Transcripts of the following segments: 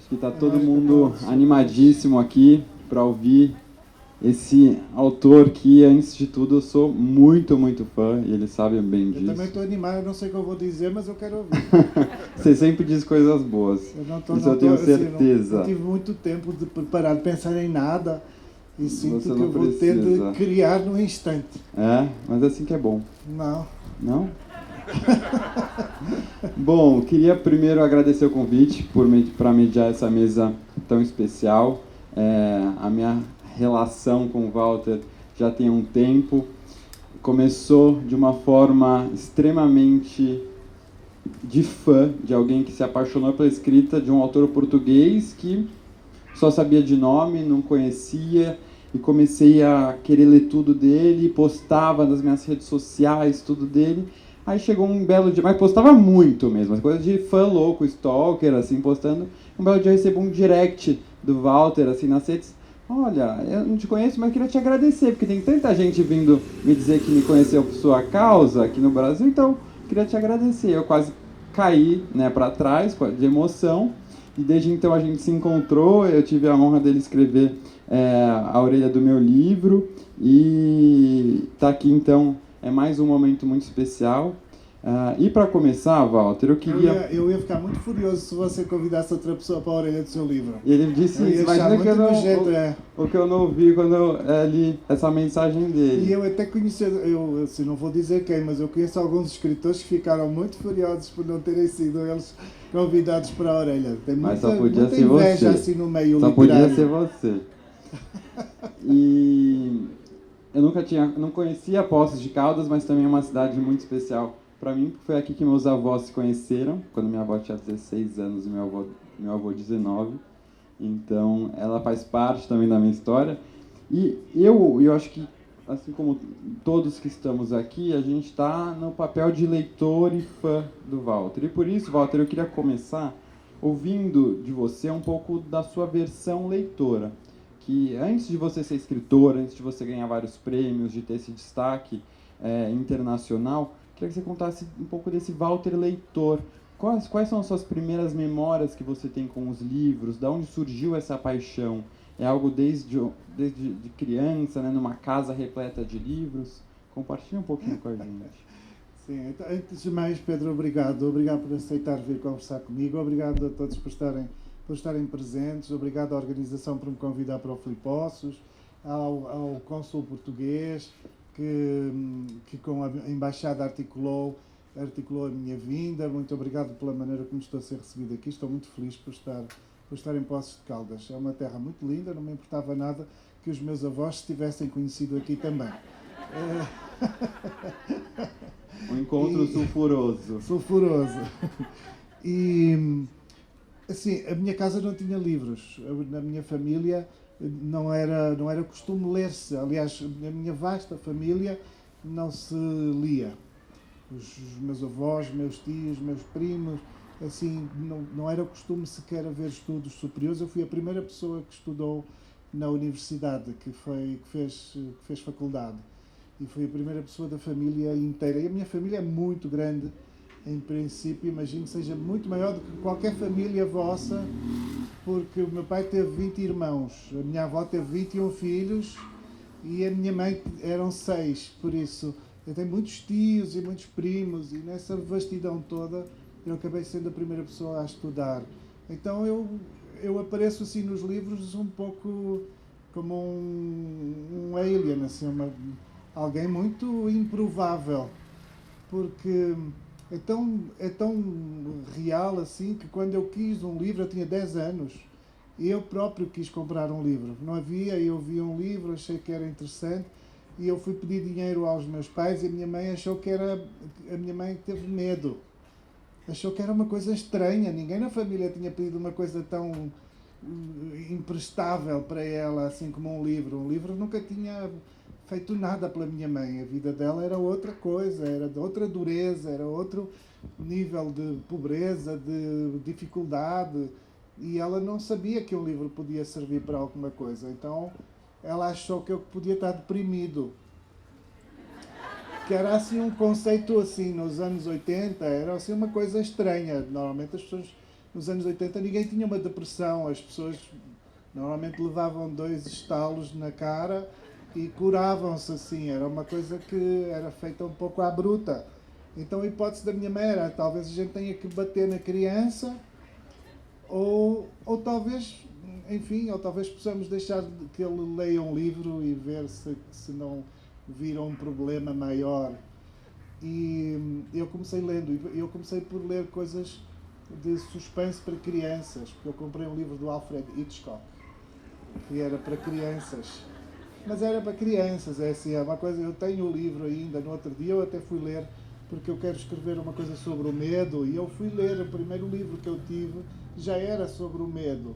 Acho que está todo mundo animadíssimo aqui para ouvir esse autor que, antes de tudo, eu sou muito, muito fã e eles sabem bem disso. Eu também estou animado, eu não sei o que eu vou dizer, mas eu quero ouvir. Você sempre diz coisas boas. Isso eu tenho certeza. Não tive muito tempo de preparar, de pensar em nada e sinto que eu vou precisa. ter de criar no instante. É, mas é assim que é bom. Não. Não? Bom, queria primeiro agradecer o convite para mediar essa mesa tão especial. A minha relação com o Walter já tem um tempo. Começou de uma forma extremamente de fã, de alguém que se apaixonou pela escrita de um autor português que só sabia de nome, não conhecia, e comecei a querer ler tudo dele, postava nas minhas redes sociais tudo dele. Aí chegou um belo dia, mas postava muito mesmo, as coisas de fã louco, stalker, assim, postando. Um belo dia eu recebo um direct do Walter, assim, nas redes. Olha, eu não te conheço, mas queria te agradecer, porque tem tanta gente vindo me dizer que me conheceu por sua causa aqui no Brasil, então queria te agradecer. Eu quase caí, né, para trás, de emoção, e desde então a gente se encontrou. Eu tive a honra dele escrever a orelha do meu livro, e tá aqui então. É mais um momento muito especial. E para começar, Walter, eu queria... Eu ia ficar muito furioso se você convidasse outra pessoa para a orelha do seu livro. E ele disse isso, imagina que eu não, o que eu não ouvi quando eu li essa mensagem dele. E eu até conheci, eu assim, não vou dizer quem, mas eu conheço alguns escritores que ficaram muito furiosos por não terem sido eles convidados para a orelha. Tem muita, mas só podia muita ser inveja você. Assim no meio só literário. Podia ser você. E eu não conhecia Poços de Caldas, mas também é uma cidade muito especial para mim, porque foi aqui que meus avós se conheceram, quando minha avó tinha 16 anos e meu avô 19. Então, ela faz parte também da minha história. E eu acho que, assim como todos que estamos aqui, a gente está no papel de leitor e fã do Walter. E por isso, Walter, eu queria começar ouvindo de você um pouco da sua versão leitora. Que antes de você ser escritor, antes de você ganhar vários prêmios, de ter esse destaque internacional, queria que você contasse um pouco desse Walter leitor. Quais são as suas primeiras memórias que você tem com os livros? De onde surgiu essa paixão? É algo desde de criança, né, numa casa repleta de livros? Compartilha um pouquinho com a gente. Sim, então, antes de mais, Pedro, obrigado. Obrigado por aceitar vir conversar comigo. Obrigado a todos por estarem presentes. Obrigado à organização por me convidar para o Filipossos, ao cônsul português que com a embaixada articulou a minha vinda. Muito obrigado pela maneira como estou a ser recebido aqui. Estou muito feliz por estar em Poços de Caldas. É uma terra muito linda, não me importava nada que os meus avós se tivessem conhecido aqui também. Um encontro sulfuroso. Sulfuroso. E, assim, a minha casa não tinha livros. Na minha família não era costume ler-se. Aliás, na minha vasta família não se lia. Os meus avós, meus tios, meus primos, assim, não era costume sequer haver estudos superiores. Eu fui a primeira pessoa que estudou na universidade, que fez faculdade. E fui a primeira pessoa da família inteira. E a minha família é muito grande, em princípio, imagino que seja muito maior do que qualquer família vossa, porque o meu pai teve 20 irmãos, a minha avó teve 21 filhos e a minha mãe eram 6, por isso eu tenho muitos tios e muitos primos, e nessa vastidão toda eu acabei sendo a primeira pessoa a estudar. Então eu apareço assim nos livros um pouco como um alien, assim, alguém muito improvável, porque é tão real assim que quando eu quis um livro, eu tinha 10 anos, e eu próprio quis comprar um livro. Não havia, eu vi um livro, achei que era interessante, e eu fui pedir dinheiro aos meus pais, e a minha mãe a minha mãe teve medo. Achou que era uma coisa estranha, ninguém na família tinha pedido uma coisa tão imprestável para ela, assim como um livro. Um livro nunca tinha feito nada pela minha mãe. A vida dela era outra coisa, era de outra dureza, era outro nível de pobreza, de dificuldade, e ela não sabia que um livro podia servir para alguma coisa. Então ela achou que eu podia estar deprimido, que era assim um conceito assim nos anos 80, era assim uma coisa estranha. Normalmente as pessoas nos anos 80 ninguém tinha uma depressão, as pessoas normalmente levavam 2 estalos na cara e curavam-se assim, era uma coisa que era feita um pouco à bruta. Então a hipótese da minha mãe era, talvez a gente tenha que bater na criança, ou talvez, enfim, ou talvez possamos deixar que ele leia um livro e ver se não vira um problema maior. E eu comecei lendo, eu comecei por ler coisas de suspense para crianças, porque eu comprei um livro do Alfred Hitchcock, que era para crianças. Mas era para crianças, é assim, é uma coisa, eu tenho o livro ainda, no outro dia eu até fui ler, porque eu quero escrever uma coisa sobre o medo, e eu fui ler, o primeiro livro que eu tive já era sobre o medo.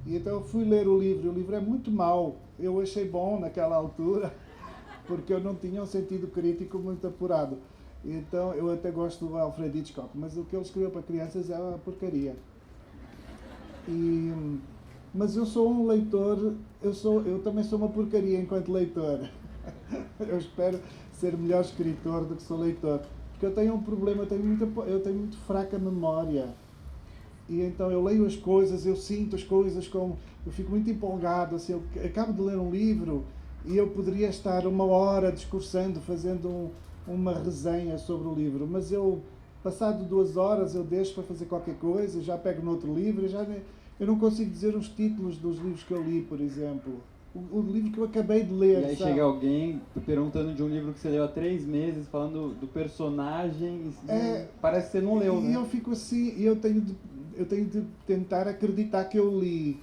E então eu fui ler o livro é muito mau, eu achei bom naquela altura, porque eu não tinha um sentido crítico muito apurado. Então eu até gosto do Alfred Hitchcock, mas o que ele escreveu para crianças é uma porcaria. Mas eu sou um leitor, eu também sou uma porcaria enquanto leitor. Eu espero ser melhor escritor do que sou leitor. Porque eu tenho um problema, eu tenho muito fraca memória. E então eu leio as coisas, eu sinto as coisas, eu fico muito empolgado. Assim, eu acabo de ler um livro e eu poderia estar 1 hora discursando, fazendo uma resenha sobre o livro. Mas passado 2 horas, eu deixo para fazer qualquer coisa, já pego no outro livro, eu não consigo dizer os títulos dos livros que eu li, por exemplo. O livro que eu acabei de ler. E aí chega alguém perguntando de um livro que você leu há 3 meses, falando do personagem, parece que você não leu, né? E eu fico assim, e eu tenho de tentar acreditar que eu li.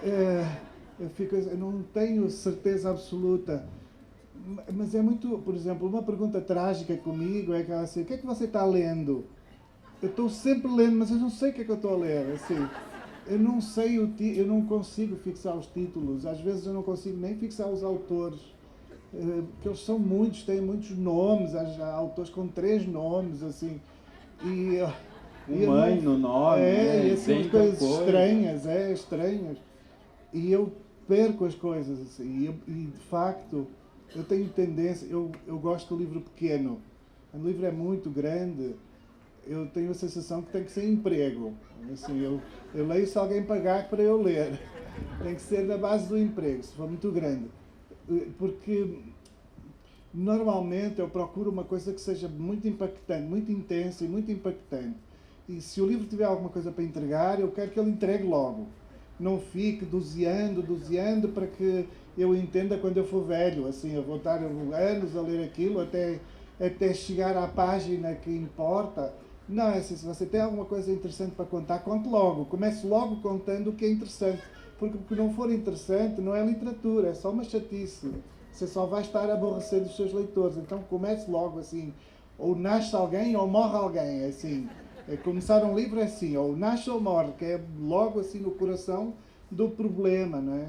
Eu não tenho certeza absoluta. Mas é muito, por exemplo, uma pergunta trágica comigo é aquela assim, o que é que você está lendo? Eu estou sempre lendo, mas eu não sei o que é que eu estou a ler, assim. Eu não sei eu não consigo fixar os títulos, às vezes eu não consigo nem fixar os autores, porque eles são muitos, têm muitos nomes, há autores com 3 nomes, assim, mãe no nome, e assim, coisas estranhas, e eu perco as coisas, assim, e de facto, eu tenho tendência, eu gosto do livro pequeno, o livro é muito grande, eu tenho a sensação que tem que ser emprego. Assim, eu leio se alguém pagar para eu ler. Tem que ser na base do emprego, se for muito grande. Porque normalmente eu procuro uma coisa que seja muito impactante, muito intensa e muito impactante. E se o livro tiver alguma coisa para entregar, eu quero que ele entregue logo. Não fique doseando para que eu entenda quando eu for velho. Assim, eu vou estar anos a ler aquilo até chegar à página que importa. Não, é assim, se você tem alguma coisa interessante para contar, conte logo. Comece logo contando o que é interessante. Porque o que não for interessante não é literatura, é só uma chatice. Você só vai estar a aborrecer os seus leitores. Então comece logo assim. Ou nasce alguém ou morre alguém. Assim. Começar um livro é assim, ou nasce ou morre, que é logo assim no coração do problema, não é?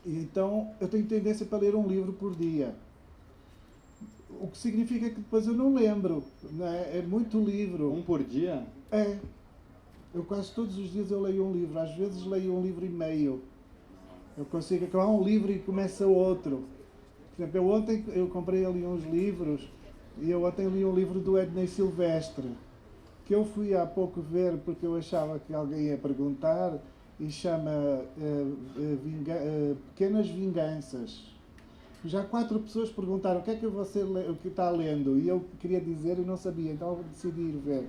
Então eu tenho tendência para ler um livro por dia. O que significa que depois eu não lembro, não é? É muito livro. Um por dia? É. Eu quase todos os dias eu leio um livro, às vezes leio um livro e meio. Eu consigo acabar um livro e começa outro. Por exemplo, ontem eu comprei ali uns livros e eu ontem li um livro do Ednei Silvestre, que eu fui há pouco ver porque eu achava que alguém ia perguntar, e chama Pequenas Vinganças. Já 4 pessoas perguntaram o que é que você o que está lendo, e eu queria dizer e não sabia, então eu decidi ir ver.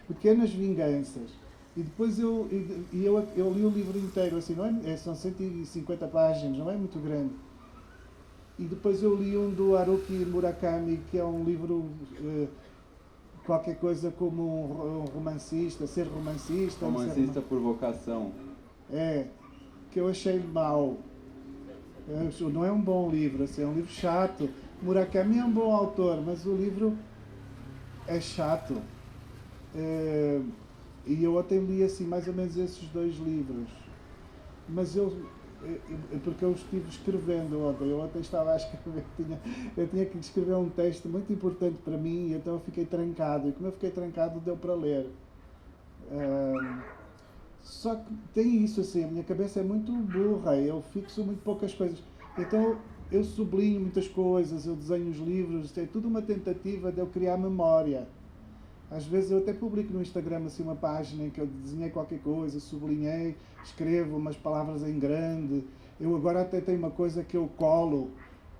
Pequenas Vinganças. E depois eu li o livro inteiro, assim, não são 150 páginas, não é muito grande. E depois eu li um do Haruki Murakami, que é um livro qualquer coisa como um romancista, ser romancista. Romancista por vocação. Que eu achei mau. Não é um bom livro, assim, é um livro chato. Murakami é um bom autor, mas o livro é chato. E eu até li assim, mais ou menos esses 2 livros. Mas porque eu estive escrevendo ontem, eu ontem estava a escrever, eu tinha que escrever um texto muito importante para mim, e então eu fiquei trancado. E como eu fiquei trancado, deu para ler. Só que tem isso assim, a minha cabeça é muito burra, eu fixo muito poucas coisas. Então eu sublinho muitas coisas, eu desenho os livros, é tudo uma tentativa de eu criar memória. Às vezes eu até publico no Instagram assim uma página em que eu desenhei qualquer coisa, sublinhei, escrevo umas palavras em grande. Eu agora até tenho uma coisa que eu colo.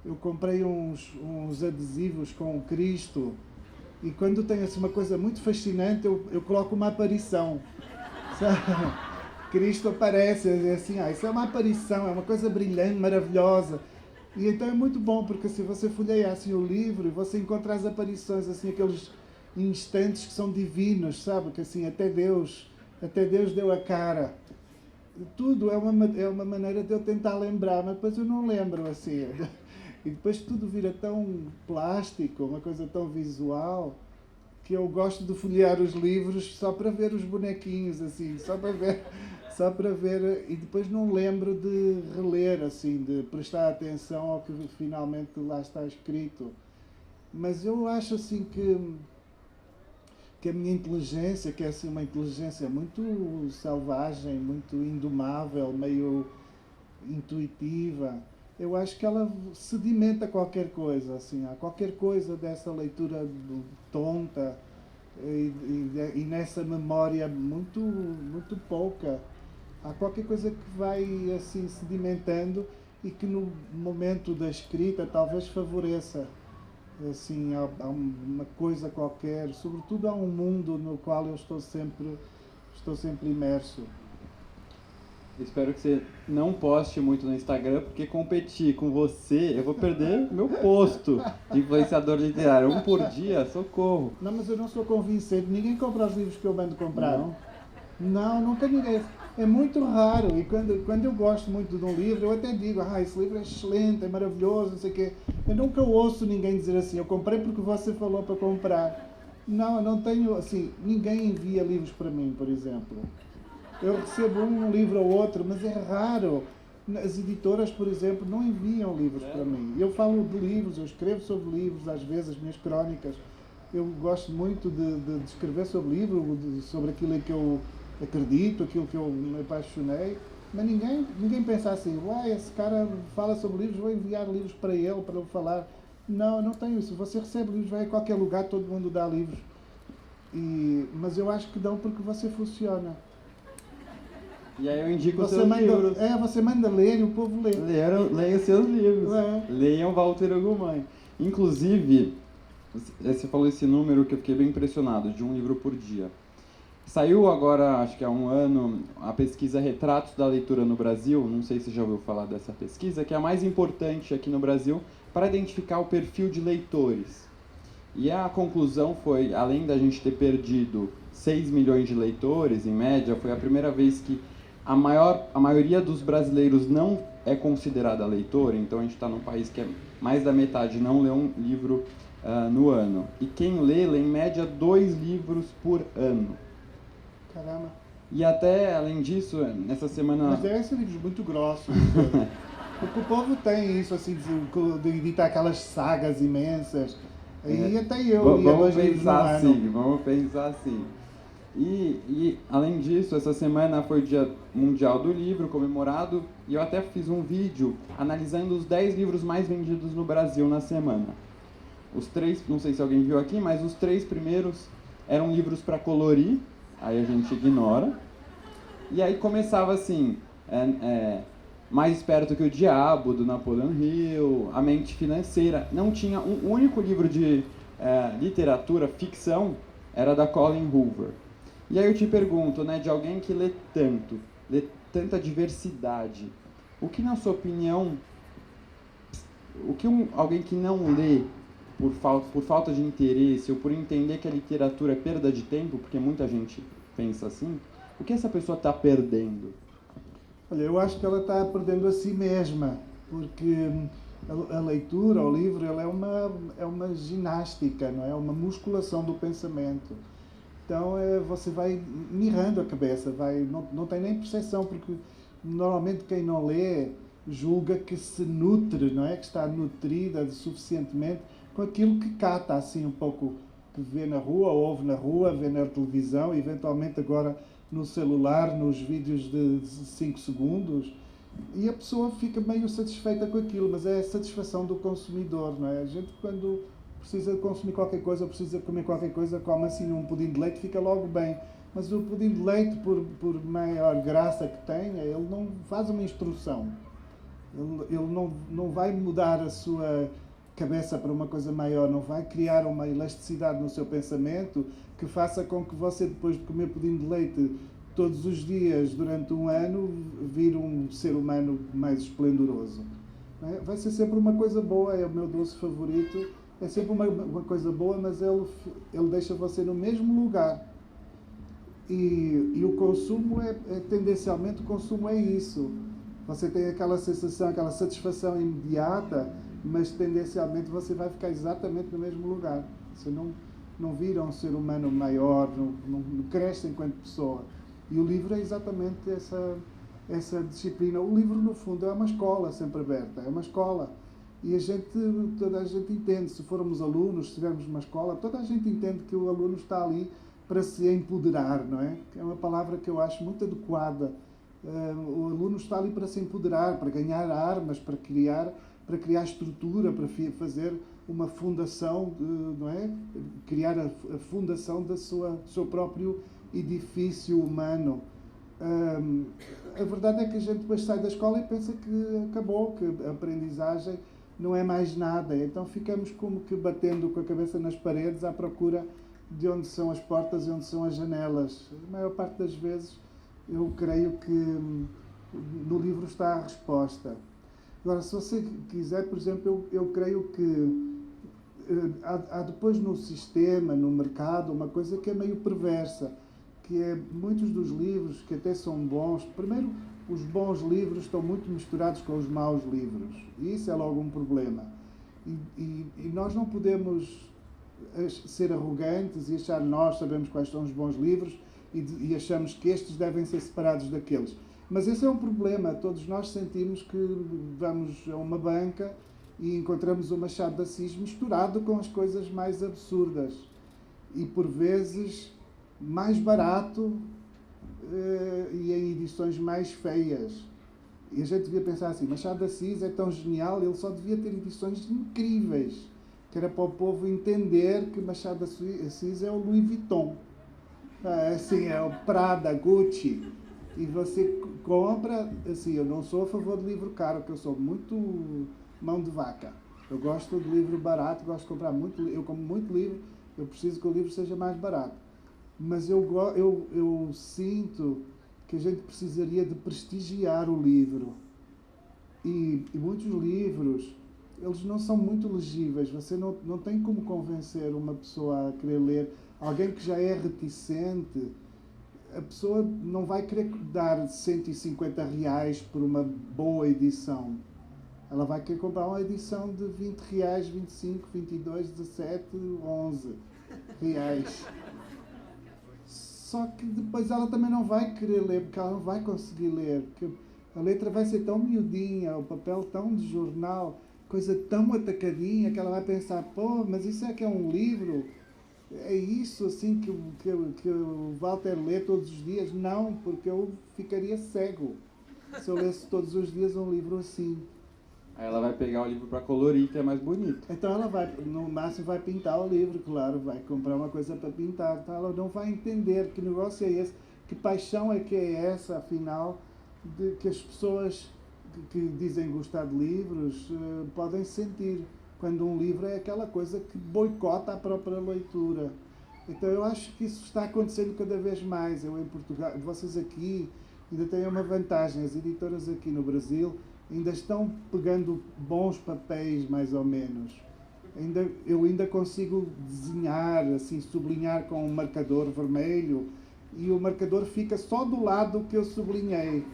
Eu comprei uns adesivos com o Cristo e quando tem assim uma coisa muito fascinante eu coloco uma aparição. Sabe? Cristo aparece, é assim, isso é uma aparição, é uma coisa brilhante, maravilhosa. E então é muito bom, porque se você folheia assim o livro, você encontra as aparições, assim, aqueles instantes que são divinos, sabe? Que assim, até Deus deu a cara. Tudo é uma maneira de eu tentar lembrar, mas depois eu não lembro, assim. E depois tudo vira tão plástico, uma coisa tão visual, que eu gosto de folhear os livros só para ver os bonequinhos, assim, só para ver, e depois não lembro de reler, assim, de prestar atenção ao que finalmente lá está escrito. Mas eu acho, assim, que a minha inteligência, que é assim uma inteligência muito selvagem, muito indomável, meio intuitiva, eu acho que ela sedimenta qualquer coisa, assim, há qualquer coisa dessa leitura tonta e nessa memória muito, muito pouca. Há qualquer coisa que vai assim sedimentando e que no momento da escrita talvez favoreça. Assim, há uma coisa qualquer, sobretudo há um mundo no qual eu estou sempre imerso. Espero que você não poste muito no Instagram, porque competir com você, eu vou perder meu posto de influenciador literário. Um por dia, socorro. Não, mas eu não sou convincente. Ninguém compra os livros que eu mando comprar. Não, nunca ninguém. É muito raro. E quando eu gosto muito de um livro, eu até digo, esse livro é excelente, é maravilhoso, não sei o quê. Eu nunca ouço ninguém dizer assim, eu comprei porque você falou para comprar. Não, eu não tenho, assim, ninguém envia livros para mim, por exemplo. Eu recebo um livro ou outro, mas é raro. As editoras, por exemplo, não enviam livros para mim. Eu falo de livros, eu escrevo sobre livros, às vezes, as minhas crónicas. Eu gosto muito de escrever sobre livros, sobre aquilo em que eu acredito, aquilo que eu me apaixonei. Mas ninguém pensa assim, esse cara fala sobre livros, vou enviar livros para ele falar. Não, eu não tenho isso. Você recebe livros, vai a qualquer lugar, todo mundo dá livros. Mas eu acho que dão porque você funciona. E aí eu indico os seus livros. Você manda ler e o povo lê. Leiam seus livros. Leiam Walter Ugumãe. Inclusive, você falou esse número que eu fiquei bem impressionado, de um livro por dia. Saiu agora, acho que há um ano, a pesquisa Retratos da Leitura no Brasil. Não sei se você já ouviu falar dessa pesquisa, que é a mais importante aqui no Brasil para identificar o perfil de leitores. E a conclusão foi, além da gente ter perdido 6 milhões de leitores, em média, foi a primeira vez que a maioria dos brasileiros não é considerada leitora, então a gente está num país que mais da metade não lê um livro no ano. E quem lê em média 2 livros por ano. Caramba. E até, além disso, nessa semana... Mas devem ser livros muito grossos. Porque o povo tem isso, assim, de editar aquelas sagas imensas. E até eu li vamos pensar assim. E, além disso, essa semana foi o Dia Mundial do Livro comemorado, e eu até fiz um vídeo analisando os 10 livros mais vendidos no Brasil na semana. Os 3, não sei se alguém viu aqui, mas os 3 primeiros eram livros para colorir, aí a gente ignora. E aí começava assim, Mais Esperto que o Diabo, do Napoleon Hill, A Mente Financeira. Não tinha um único livro de literatura, ficção, era da Colin Hoover. E aí eu te pergunto, de alguém que lê tanta diversidade, o que, na sua opinião, alguém que não lê por falta de interesse ou por entender que a literatura é perda de tempo, porque muita gente pensa assim, o que essa pessoa está perdendo? Olha, eu acho que ela está perdendo a si mesma, porque a leitura, o livro, ela é uma ginástica, não é? Uma musculação do pensamento. Então você vai mirrando a cabeça, não tem nem percepção, porque normalmente quem não lê julga que se nutre, não é? Que está nutrida suficientemente com aquilo que cata, assim, um pouco, que vê na rua, ouve na rua, vê na televisão, eventualmente agora no celular, nos vídeos de 5 segundos, e a pessoa fica meio satisfeita com aquilo, mas é a satisfação do consumidor, não é? A gente, quando precisa de consumir qualquer coisa, precisa de comer qualquer coisa, come assim um pudim de leite, fica logo bem. Mas o pudim de leite, por maior graça que tenha, ele não faz uma instrução. Ele não vai mudar a sua cabeça para uma coisa maior, não vai criar uma elasticidade no seu pensamento que faça com que você, depois de comer pudim de leite todos os dias durante um ano, vire um ser humano mais esplendoroso. Vai ser sempre uma coisa boa, é o meu doce favorito, é sempre uma coisa boa, mas ele deixa você no mesmo lugar. E o consumo tendencialmente, o consumo é isso. Você tem aquela sensação, aquela satisfação imediata, mas tendencialmente você vai ficar exatamente no mesmo lugar. Você não vira um ser humano maior, não cresce enquanto pessoa. E o livro é exatamente essa disciplina. O livro, no fundo, é uma escola sempre aberta, é uma escola. E toda a gente entende, se formos alunos, se estivermos numa escola, toda a gente entende que o aluno está ali para se empoderar, não é? É uma palavra que eu acho muito adequada. O aluno está ali para se empoderar, para ganhar armas, para criar estrutura, para fazer uma fundação, não é? Criar a fundação do seu próprio edifício humano. A verdade é que a gente depois sai da escola e pensa que acabou, que a aprendizagem não é mais nada. Então ficamos como que batendo com a cabeça nas paredes à procura de onde são as portas e onde são as janelas. A maior parte das vezes eu creio que no livro está a resposta. Agora, se você quiser, por exemplo, eu creio que há depois no sistema, no mercado, uma coisa que é meio perversa, que é muitos dos livros que até são bons. Primeiro, os bons livros estão muito misturados com os maus livros. E isso é logo um problema. E nós não podemos ser arrogantes e achar que nós sabemos quais são os bons livros e achamos que estes devem ser separados daqueles. Mas esse é um problema. Todos nós sentimos que vamos a uma banca e encontramos o Machado de Assis misturado com as coisas mais absurdas. E, por vezes, mais barato e em edições mais feias. E a gente devia pensar assim, Machado de Assis é tão genial, ele só devia ter edições incríveis, que era para o povo entender que Machado de Assis é o Louis Vuitton. Assim, é o Prada, Gucci. E você compra, assim, eu não sou a favor de livro caro, porque eu sou muito mão de vaca. Eu gosto de livro barato, gosto de comprar muito, eu como muito livro, eu preciso que o livro seja mais barato. Mas eu sinto que a gente precisaria de prestigiar o livro. E muitos livros, eles não são muito legíveis. Você não tem como convencer uma pessoa a querer ler. Alguém que já é reticente, a pessoa não vai querer dar R$150 por uma boa edição. Ela vai querer comprar uma edição de R$20, 25, 22, 17, 11 reais. Só que depois ela também não vai querer ler, porque ela não vai conseguir ler. Porque a letra vai ser tão miudinha, o papel tão de jornal, coisa tão atacadinha, que ela vai pensar, pô, mas isso é que é um livro? É isso assim que o Walter lê todos os dias? Não, porque eu ficaria cego se eu lesse todos os dias um livro assim. Aí ela vai pegar o livro para colorir, que é mais bonito. Então ela vai, no máximo, vai pintar o livro, claro, vai comprar uma coisa para pintar. Então ela não vai entender que negócio é esse, que paixão é que é essa, afinal, de que as pessoas que dizem gostar de livros podem sentir. Quando um livro é aquela coisa que boicota a própria leitura. Então eu acho que isso está acontecendo cada vez mais. Eu em Portugal, vocês aqui ainda têm uma vantagem, as editoras aqui no Brasil ainda estão pegando bons papéis, mais ou menos. Eu ainda consigo desenhar, assim, sublinhar com um marcador vermelho e o marcador fica só do lado que eu sublinhei.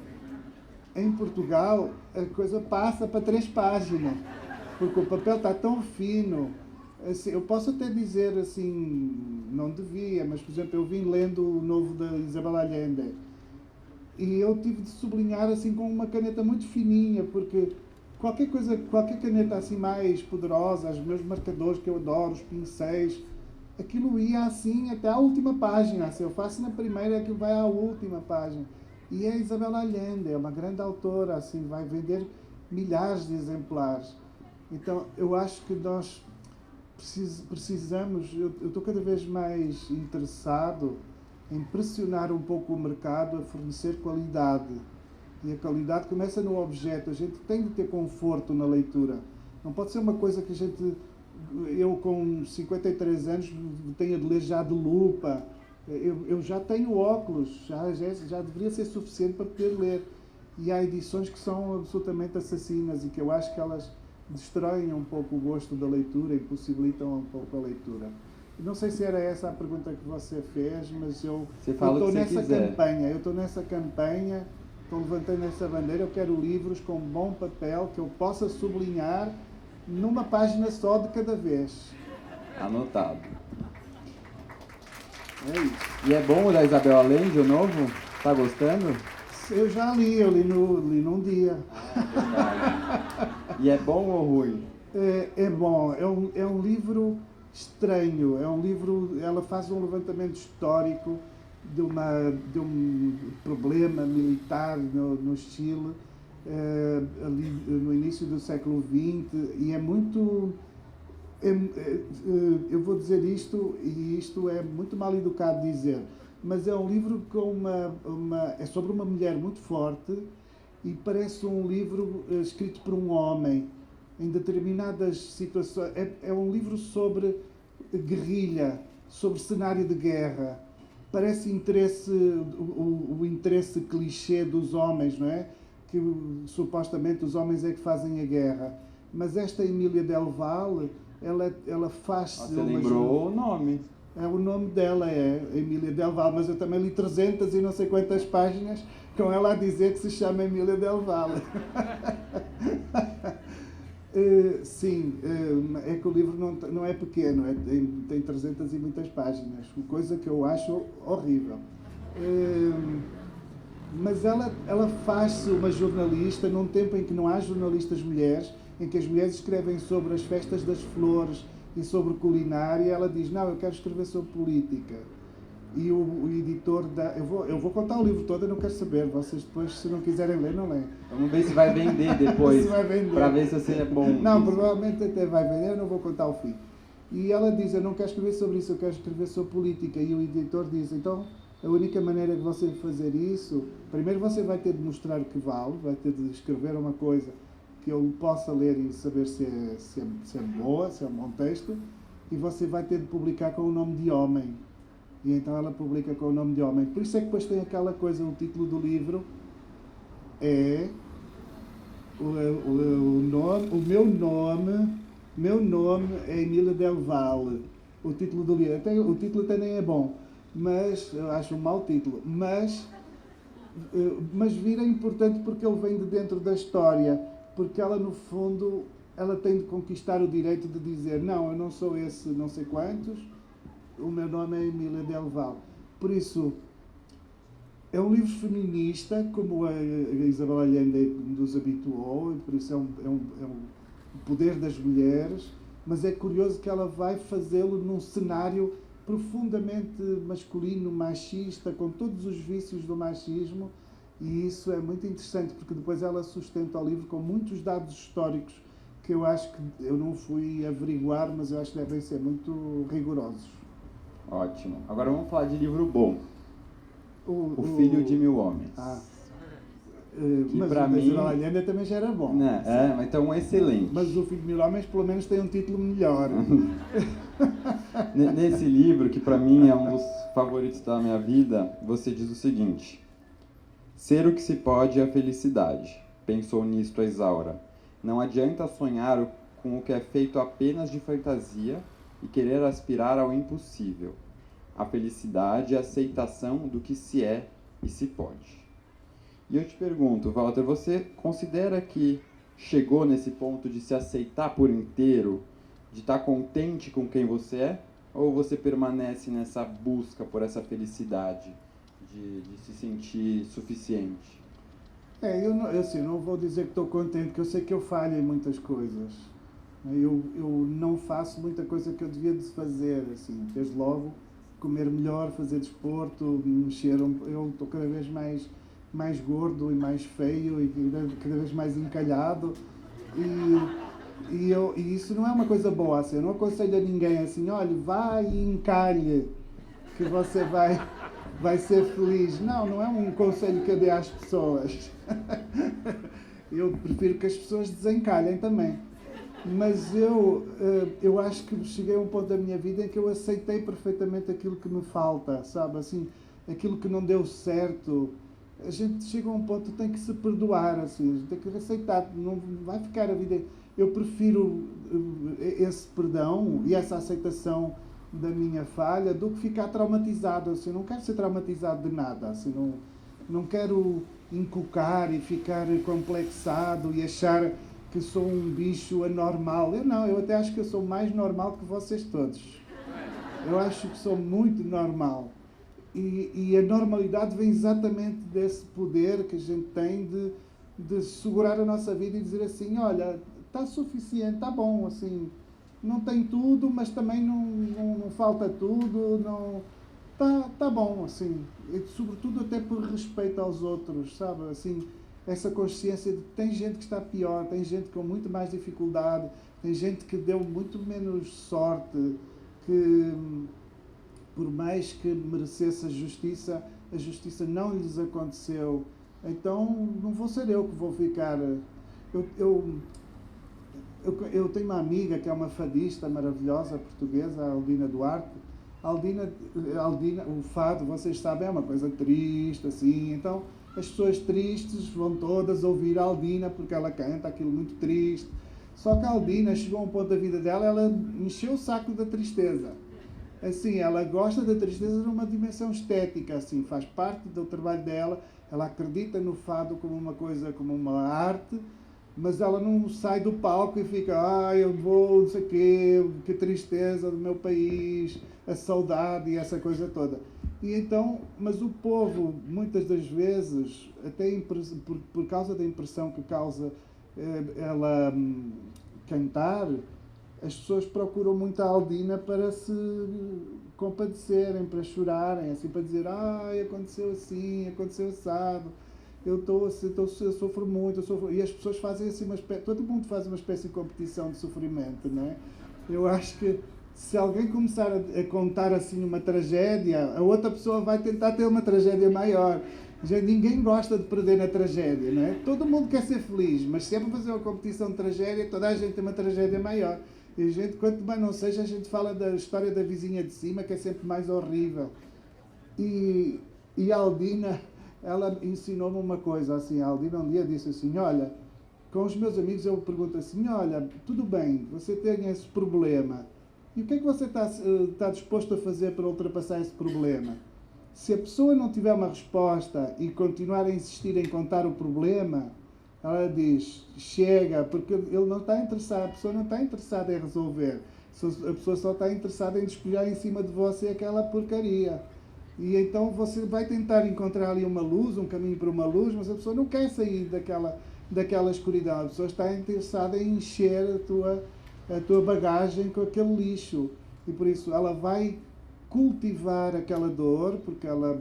Em Portugal, a coisa passa para 3 páginas, porque o papel está tão fino. Assim, eu posso até dizer assim, não devia, mas, por exemplo, eu vim lendo o novo da Isabel Allende e eu tive de sublinhar assim com uma caneta muito fininha, porque qualquer caneta assim mais poderosa, os meus marcadores que eu adoro, os pincéis, aquilo ia assim até a última página. Se eu faço na primeira, aquilo vai à última página. E é Isabel Allende, é uma grande autora, assim, vai vender milhares de exemplares. Então, eu acho que nós precisamos, eu estou cada vez mais interessado em pressionar um pouco o mercado a fornecer qualidade. E a qualidade começa no objeto. A gente tem de ter conforto na leitura. Não pode ser uma coisa que a gente... Eu, com 53 anos, tenha de ler já de lupa. Eu já tenho óculos, já deveria ser suficiente para poder ler. E há edições que são absolutamente assassinas e que eu acho que elas destroem um pouco o gosto da leitura e possibilitam um pouco a leitura. Não sei se era essa a pergunta que você fez, mas eu estou nessa campanha. Eu estou nessa campanha, estou levantando essa bandeira. Eu quero livros com bom papel que eu possa sublinhar numa página só de cada vez. Anotado. É isso. E é bom o da Isabel Allende, o novo? Tá gostando? Eu já li, li num dia. E é bom ou ruim? É bom. É um livro estranho. É um livro... Ela faz um levantamento histórico de um problema militar no Chile, ali no início do século XX, e é muito... eu vou dizer isto, e isto é muito mal educado dizer, mas é um livro com é sobre uma mulher muito forte e parece um livro escrito por um homem em determinadas situações. É um livro sobre guerrilha, sobre cenário de guerra. Parece o interesse clichê dos homens, não é? Que supostamente os homens é que fazem a guerra. Mas esta Emília Del Valle, ela faz-se... Você lembrou o nome. O nome dela é Emília Del Valle, mas eu também li 300 e não sei quantas páginas com ela a dizer que se chama Emília Del Valle. Sim, é que o livro não é pequeno, tem 300 e muitas páginas, coisa que eu acho horrível. Mas ela faz-se uma jornalista num tempo em que não há jornalistas mulheres, em que as mulheres escrevem sobre as festas das flores e sobre culinária. Ela diz, não, eu quero escrever sobre política. E o editor eu vou contar o livro todo, eu não quero saber. Vocês depois, se não quiserem ler, não leem. Vamos ver se vai vender depois. Para ver se você é bom. Não, provavelmente até vai vender, eu não vou contar o fim. E ela diz, eu não quero escrever sobre isso, eu quero escrever sobre política. E o editor diz, então, a única maneira de você fazer isso, primeiro você vai ter de mostrar que vale, vai ter de escrever uma coisa que eu possa ler e saber se é boa, se é um bom texto, e você vai ter de publicar com o nome de homem. E então ela publica com o nome de homem. Por isso é que depois tem aquela coisa, o título do livro é meu nome é Emília Del Valle. O título do livro, o título até nem é bom, mas eu acho um mau título, mas vir é importante porque ele vem de dentro da história, porque ela no fundo ela tem de conquistar o direito de dizer, não, eu não sou esse não sei quantos, o meu nome é Emília Del Valle. Por isso, é um livro feminista, como a Isabel Allende nos habituou, e por isso é um poder das mulheres, mas é curioso que ela vai fazê-lo num cenário profundamente masculino, machista, com todos os vícios do machismo, e isso é muito interessante, porque depois ela sustenta o livro com muitos dados históricos que eu acho que eu não fui averiguar, mas eu acho que devem ser muito rigorosos. Ótimo. Agora vamos falar de livro bom. O Filho de Mil Homens. Que mas para mim... a Allende também já era bom. Né? Então excelente. Mas o Filho de Mil Homens pelo menos tem um título melhor. Nesse livro, que para mim é um dos favoritos da minha vida, você diz o seguinte: ser o que se pode é a felicidade. Pensou nisto a Isaura. Não adianta sonhar com o que é feito apenas de fantasia e querer aspirar ao impossível. A felicidade é a aceitação do que se é e se pode. E eu te pergunto, Walter, você considera que chegou nesse ponto de se aceitar por inteiro, de estar contente com quem você é? Ou você permanece nessa busca por essa felicidade, de se sentir suficiente? Eu não vou dizer que estou contente, porque eu sei que eu falho em muitas coisas. Eu não faço muita coisa que eu devia de fazer, assim, desde logo comer melhor, fazer desporto, mexer. Eu estou cada vez mais gordo e mais feio e cada vez mais encalhado. E isso não é uma coisa boa, assim, eu não aconselho a ninguém assim, olha, vai e encalhe, que você vai ser feliz. Não, não é um conselho que eu dei às pessoas. Eu prefiro que as pessoas desencalhem também. Mas eu acho que cheguei a um ponto da minha vida em que eu aceitei perfeitamente aquilo que me falta, sabe? Assim, aquilo que não deu certo. A gente chega a um ponto que tem que se perdoar, assim, a gente tem que aceitar, não vai ficar a vida. Eu prefiro esse perdão e essa aceitação da minha falha do que ficar traumatizado, assim, eu não quero ser traumatizado de nada, assim, não quero encucar e ficar complexado e achar que sou um bicho anormal. Eu até acho que eu sou mais normal que vocês todos. Eu acho que sou muito normal. E a normalidade vem exatamente desse poder que a gente tem de segurar a nossa vida e dizer assim, olha, está suficiente, está bom, assim, não tem tudo, mas também não falta tudo, não, tá bom, assim, e sobretudo até por respeito aos outros, sabe, assim, essa consciência de que tem gente que está pior, tem gente com muito mais dificuldade, tem gente que deu muito menos sorte, que por mais que merecesse a justiça não lhes aconteceu. Então, não vou ser eu que vou ficar... Eu tenho uma amiga que é uma fadista maravilhosa, portuguesa, a Aldina Duarte. Aldina, o fado, vocês sabem, é uma coisa triste, assim. Então, as pessoas tristes vão todas ouvir a Aldina, porque ela canta aquilo muito triste. Só que a Aldina chegou a um ponto da vida dela, ela encheu o saco da tristeza. Assim, ela gosta da tristeza numa dimensão estética, assim, faz parte do trabalho dela, ela acredita no fado como uma coisa, como uma arte, mas ela não sai do palco e fica, eu vou, não sei o quê, que tristeza do meu país, a saudade e essa coisa toda. E então, mas o povo, muitas das vezes, até por causa da impressão que causa ela cantar, as pessoas procuram muito a Aldina para se compadecerem, para chorarem, assim, para dizer, aconteceu assim, aconteceu assado, eu sofro muito, e as pessoas fazem assim todo mundo faz uma espécie de competição de sofrimento, não é? Eu acho que se alguém começar a contar assim uma tragédia, a outra pessoa vai tentar ter uma tragédia maior. Ninguém gosta de perder na tragédia, não é? Todo mundo quer ser feliz, mas se é para fazer uma competição de tragédia, toda a gente tem uma tragédia maior. E a gente, quanto mais não seja, a gente fala da história da vizinha de cima, que é sempre mais horrível. E a Aldina, ela ensinou-me uma coisa, assim, a Aldina um dia disse assim, olha, com os meus amigos eu pergunto assim, olha, tudo bem, você tem esse problema, e o que é que você está disposto a fazer para ultrapassar esse problema? Se a pessoa não tiver uma resposta e continuar a insistir em contar o problema, ela diz, chega, porque ele não está interessado, a pessoa não está interessada em resolver. A pessoa só está interessada em despejar em cima de você aquela porcaria. E então você vai tentar encontrar ali uma luz, um caminho para uma luz, mas a pessoa não quer sair daquela escuridão. A pessoa está interessada em encher a tua bagagem com aquele lixo. E por isso ela vai cultivar aquela dor, porque ela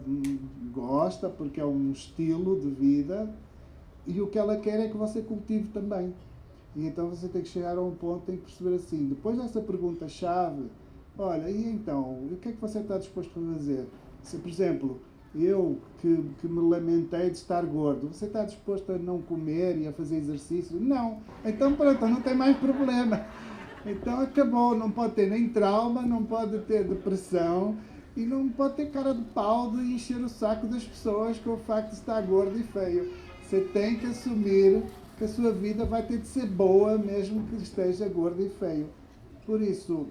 gosta, porque é um estilo de vida, e o que ela quer é que você cultive também. E então você tem que chegar a um ponto, tem que perceber assim, depois dessa pergunta-chave, olha, e então, o que é que você está disposto a fazer? Se, por exemplo, eu que me lamentei de estar gordo, você está disposto a não comer e a fazer exercício? Não. Então pronto, não tem mais problema. Então acabou, não pode ter nem trauma, não pode ter depressão e não pode ter cara de pau de encher o saco das pessoas com o facto de estar gordo e feio. Você tem que assumir que a sua vida vai ter de ser boa mesmo que esteja gordo e feio. Por isso,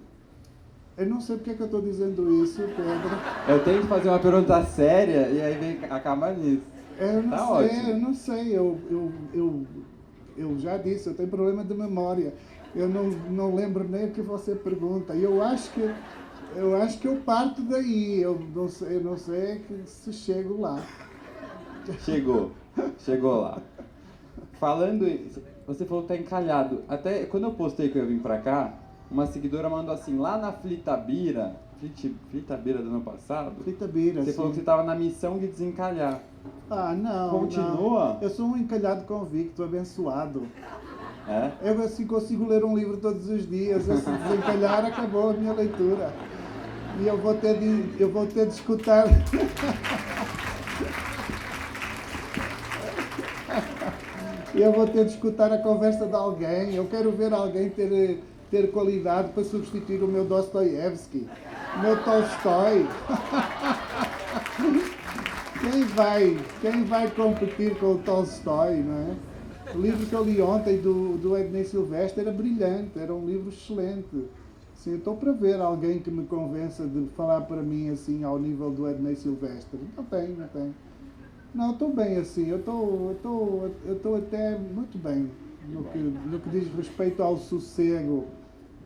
eu não sei porque é que eu estou dizendo isso, Pedro. Eu tenho que fazer uma pergunta séria e aí acaba nisso. Eu não sei. Eu já disse, eu tenho problema de memória. Eu não lembro nem o que você pergunta. E eu acho que eu parto daí. Eu não sei se chego lá. Chegou lá. Falando, você falou que tá encalhado. Até quando eu postei que eu vim pra cá, uma seguidora mandou assim, lá na Fritabira do ano passado, Fritabira, você sim. falou que você estava na missão de desencalhar. Não. Continua? Não. Eu sou um encalhado convicto, abençoado. É? Eu assim consigo ler um livro todos os dias. Se desencalhar, acabou a minha leitura. E eu vou ter de escutar. Eu vou ter de escutar a conversa de alguém. Eu quero ver alguém ter qualidade para substituir o meu Dostoiévski, o meu Tolstói. Quem vai competir com o Tolstói, não é? O livro que eu li ontem do Ednei Silvestre era brilhante, era um livro excelente. Sim, estou para ver alguém que me convença de falar para mim assim ao nível do Ednei Silvestre. Não tem. Não, estou bem assim, eu estou até muito bem no que diz respeito ao sossego.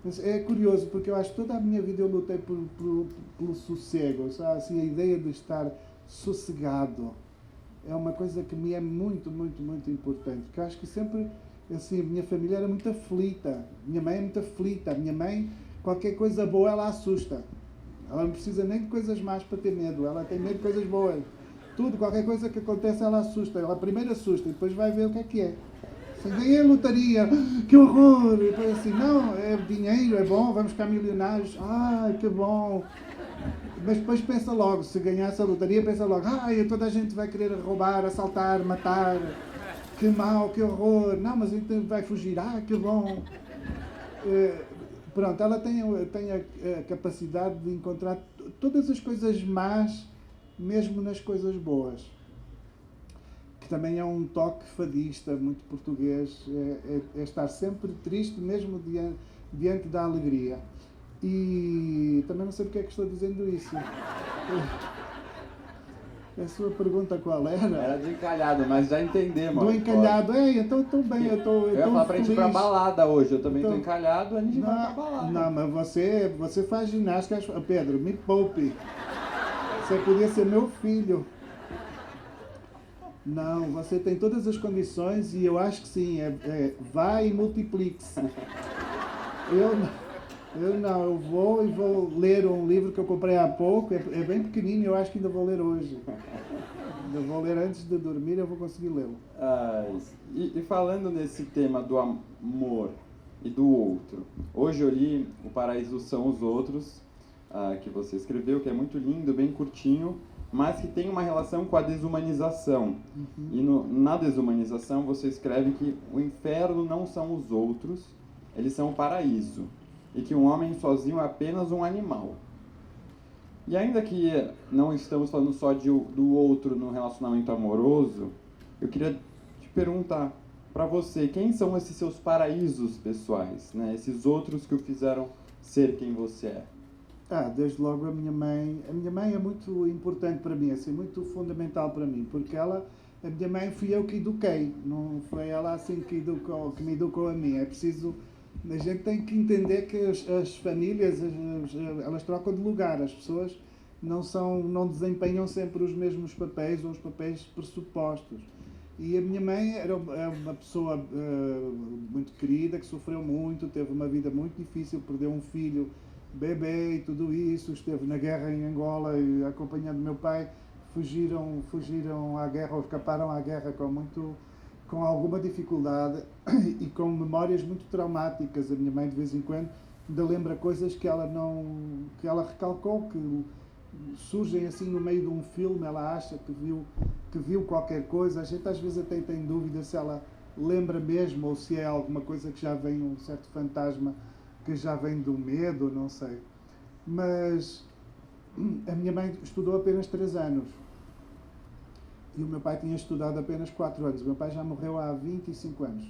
Mas é curioso, porque eu acho que toda a minha vida eu lutei pelo sossego, sabe? Assim, a ideia de estar sossegado é uma coisa que me é muito, muito, muito importante. Porque eu acho que sempre, assim, a minha família era muito aflita, minha mãe é muito aflita, a minha mãe, qualquer coisa boa ela assusta. Ela não precisa nem de coisas más para ter medo, ela tem medo de coisas boas. Tudo, qualquer coisa que acontece, ela assusta. Ela primeiro assusta e depois vai ver o que é. Assim, ganhei a lotaria, que horror! E depois assim, não, é dinheiro, é bom, vamos ficar milionários. Ai, que bom! Mas depois pensa logo, se ganhasse a lotaria, pensa logo, ai, toda a gente vai querer roubar, assaltar, matar. Que mau, que horror! Não, mas então vai fugir, que bom! Pronto, ela tem a capacidade de encontrar todas as coisas más, mesmo nas coisas boas, que também é um toque fadista muito português, é estar sempre triste mesmo diante da alegria. E também não sei porque é que estou dizendo isso. A sua pergunta qual era? Era do encalhado, mas já entendemos. Do encalhado, então estou bem, eu estou ia falar pra gente ir pra balada hoje, eu também estou encalhado, a gente vai pra balada. Não, mas você faz ginástica, Pedro, me poupe. Você podia ser meu filho. Não, você tem todas as condições e eu acho que sim, vai e multiplique-se. Eu vou ler um livro que eu comprei há pouco, é bem pequenino, eu acho que ainda vou ler hoje. Ainda vou ler antes de dormir, eu vou conseguir lê-lo. E falando nesse tema do amor e do outro, hoje eu li O Paraíso São os Outros, que você escreveu, que é muito lindo, bem curtinho, mas que tem uma relação com a desumanização. Uhum. E na desumanização você escreve que o inferno não são os outros, eles são o paraíso. E que um homem sozinho é apenas um animal. E ainda que não estamos falando só do outro no relacionamento amoroso, eu queria te perguntar para você, quem são esses seus paraísos pessoais, né? Esses outros que o fizeram ser quem você é? Desde logo a minha mãe. A minha mãe é muito importante para mim, assim, muito fundamental para mim, porque a minha mãe fui eu que eduquei, não foi ela assim que me educou a mim. É preciso, a gente tem que entender que as famílias, elas trocam de lugar, as pessoas não desempenham sempre os mesmos papéis ou os papéis pressupostos. E a minha mãe é uma pessoa muito querida, que sofreu muito, teve uma vida muito difícil, perdeu um filho bebê e tudo isso, esteve na guerra em Angola e acompanhando meu pai, fugiram à guerra ou escaparam à guerra com alguma dificuldade e com memórias muito traumáticas. A minha mãe de vez em quando ainda lembra coisas que ela recalcou, que surgem assim no meio de um filme. Ela acha que viu qualquer coisa. A gente às vezes até tem dúvida se ela lembra mesmo ou se é alguma coisa que já vem, um certo fantasma que já vem do medo, não sei. Mas a minha mãe estudou apenas 3 anos. E o meu pai tinha estudado apenas 4 anos. O meu pai já morreu há 25 anos.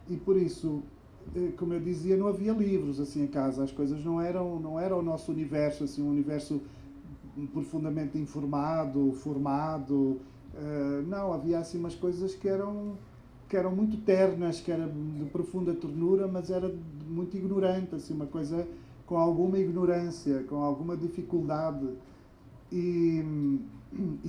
E por isso, como eu dizia, não havia livros assim em casa. As coisas não eram o nosso universo, assim, um universo profundamente informado, formado. Não, havia assim umas coisas que eram muito ternas, que era de profunda ternura, mas era muito ignorante, assim, uma coisa com alguma ignorância, com alguma dificuldade. E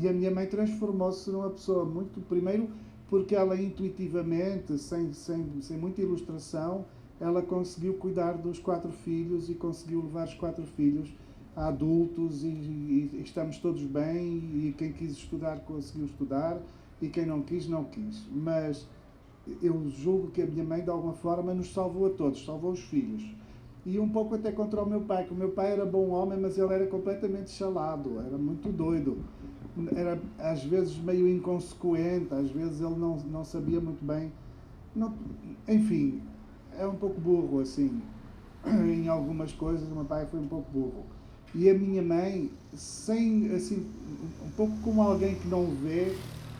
a minha mãe transformou-se numa pessoa muito, primeiro, porque ela intuitivamente, sem muita ilustração, ela conseguiu cuidar dos 4 filhos e conseguiu levar os 4 filhos a adultos e estamos todos bem, e quem quis estudar conseguiu estudar e quem não quis, não quis. Mas eu julgo que a minha mãe, de alguma forma, nos salvou a todos, salvou os filhos. E um pouco até contra o meu pai, que o meu pai era bom homem, mas ele era completamente chalado, era muito doido. Era às vezes meio inconsequente, às vezes ele não sabia muito bem. Não, enfim, é um pouco burro, assim, em algumas coisas. O meu pai foi um pouco burro. E a minha mãe, sem, assim, um pouco como alguém que não vê,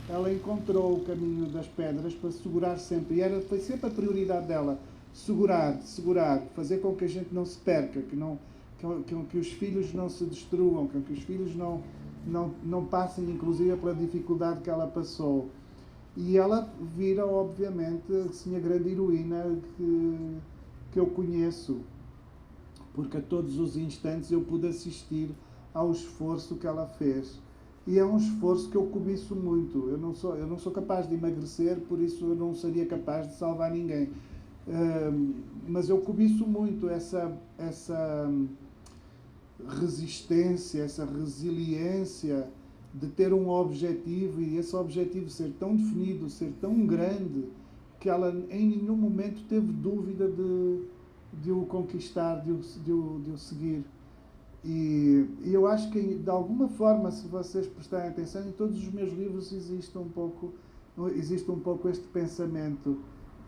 ela encontrou o caminho das pedras para segurar sempre. E foi sempre a prioridade dela. Segurar, fazer com que a gente não se perca, que os filhos não se destruam, que os filhos não passem, inclusive, pela dificuldade que ela passou. E ela vira, obviamente, assim, a grande heroína que eu conheço, porque a todos os instantes eu pude assistir ao esforço que ela fez. E é um esforço que eu cobiço muito. Eu não sou capaz de emagrecer, por isso eu não seria capaz de salvar ninguém. Mas eu cobiço muito essa resistência, essa resiliência de ter um objetivo e esse objetivo ser tão definido, ser tão grande, que ela em nenhum momento teve dúvida de o conquistar, de o seguir. E eu acho que, de alguma forma, se vocês prestarem atenção, em todos os meus livros existe um pouco este pensamento.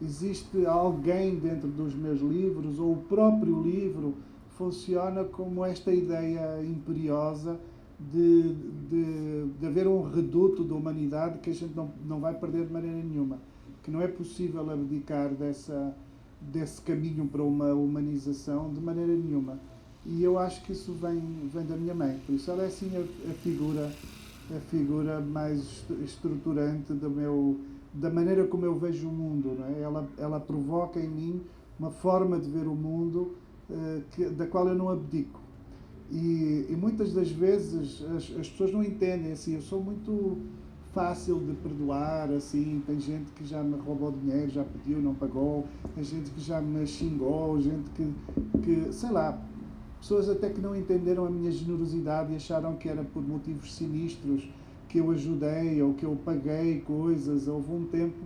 Existe alguém dentro dos meus livros, ou o próprio livro funciona como esta ideia imperiosa de haver um reduto da humanidade que a gente não vai perder de maneira nenhuma. Que não é possível abdicar desse caminho para uma humanização de maneira nenhuma. E eu acho que isso vem da minha mãe. Por isso ela é assim a figura mais estruturante da maneira como eu vejo o mundo. Não é? Ela provoca em mim uma forma de ver o mundo da qual eu não abdico. E muitas das vezes as pessoas não entendem, assim, eu sou muito fácil de perdoar, assim, tem gente que já me roubou dinheiro, já pediu, não pagou, tem gente que já me xingou, gente que sei lá, pessoas até que não entenderam a minha generosidade e acharam que era por motivos sinistros que eu ajudei ou que eu paguei coisas. Houve um tempo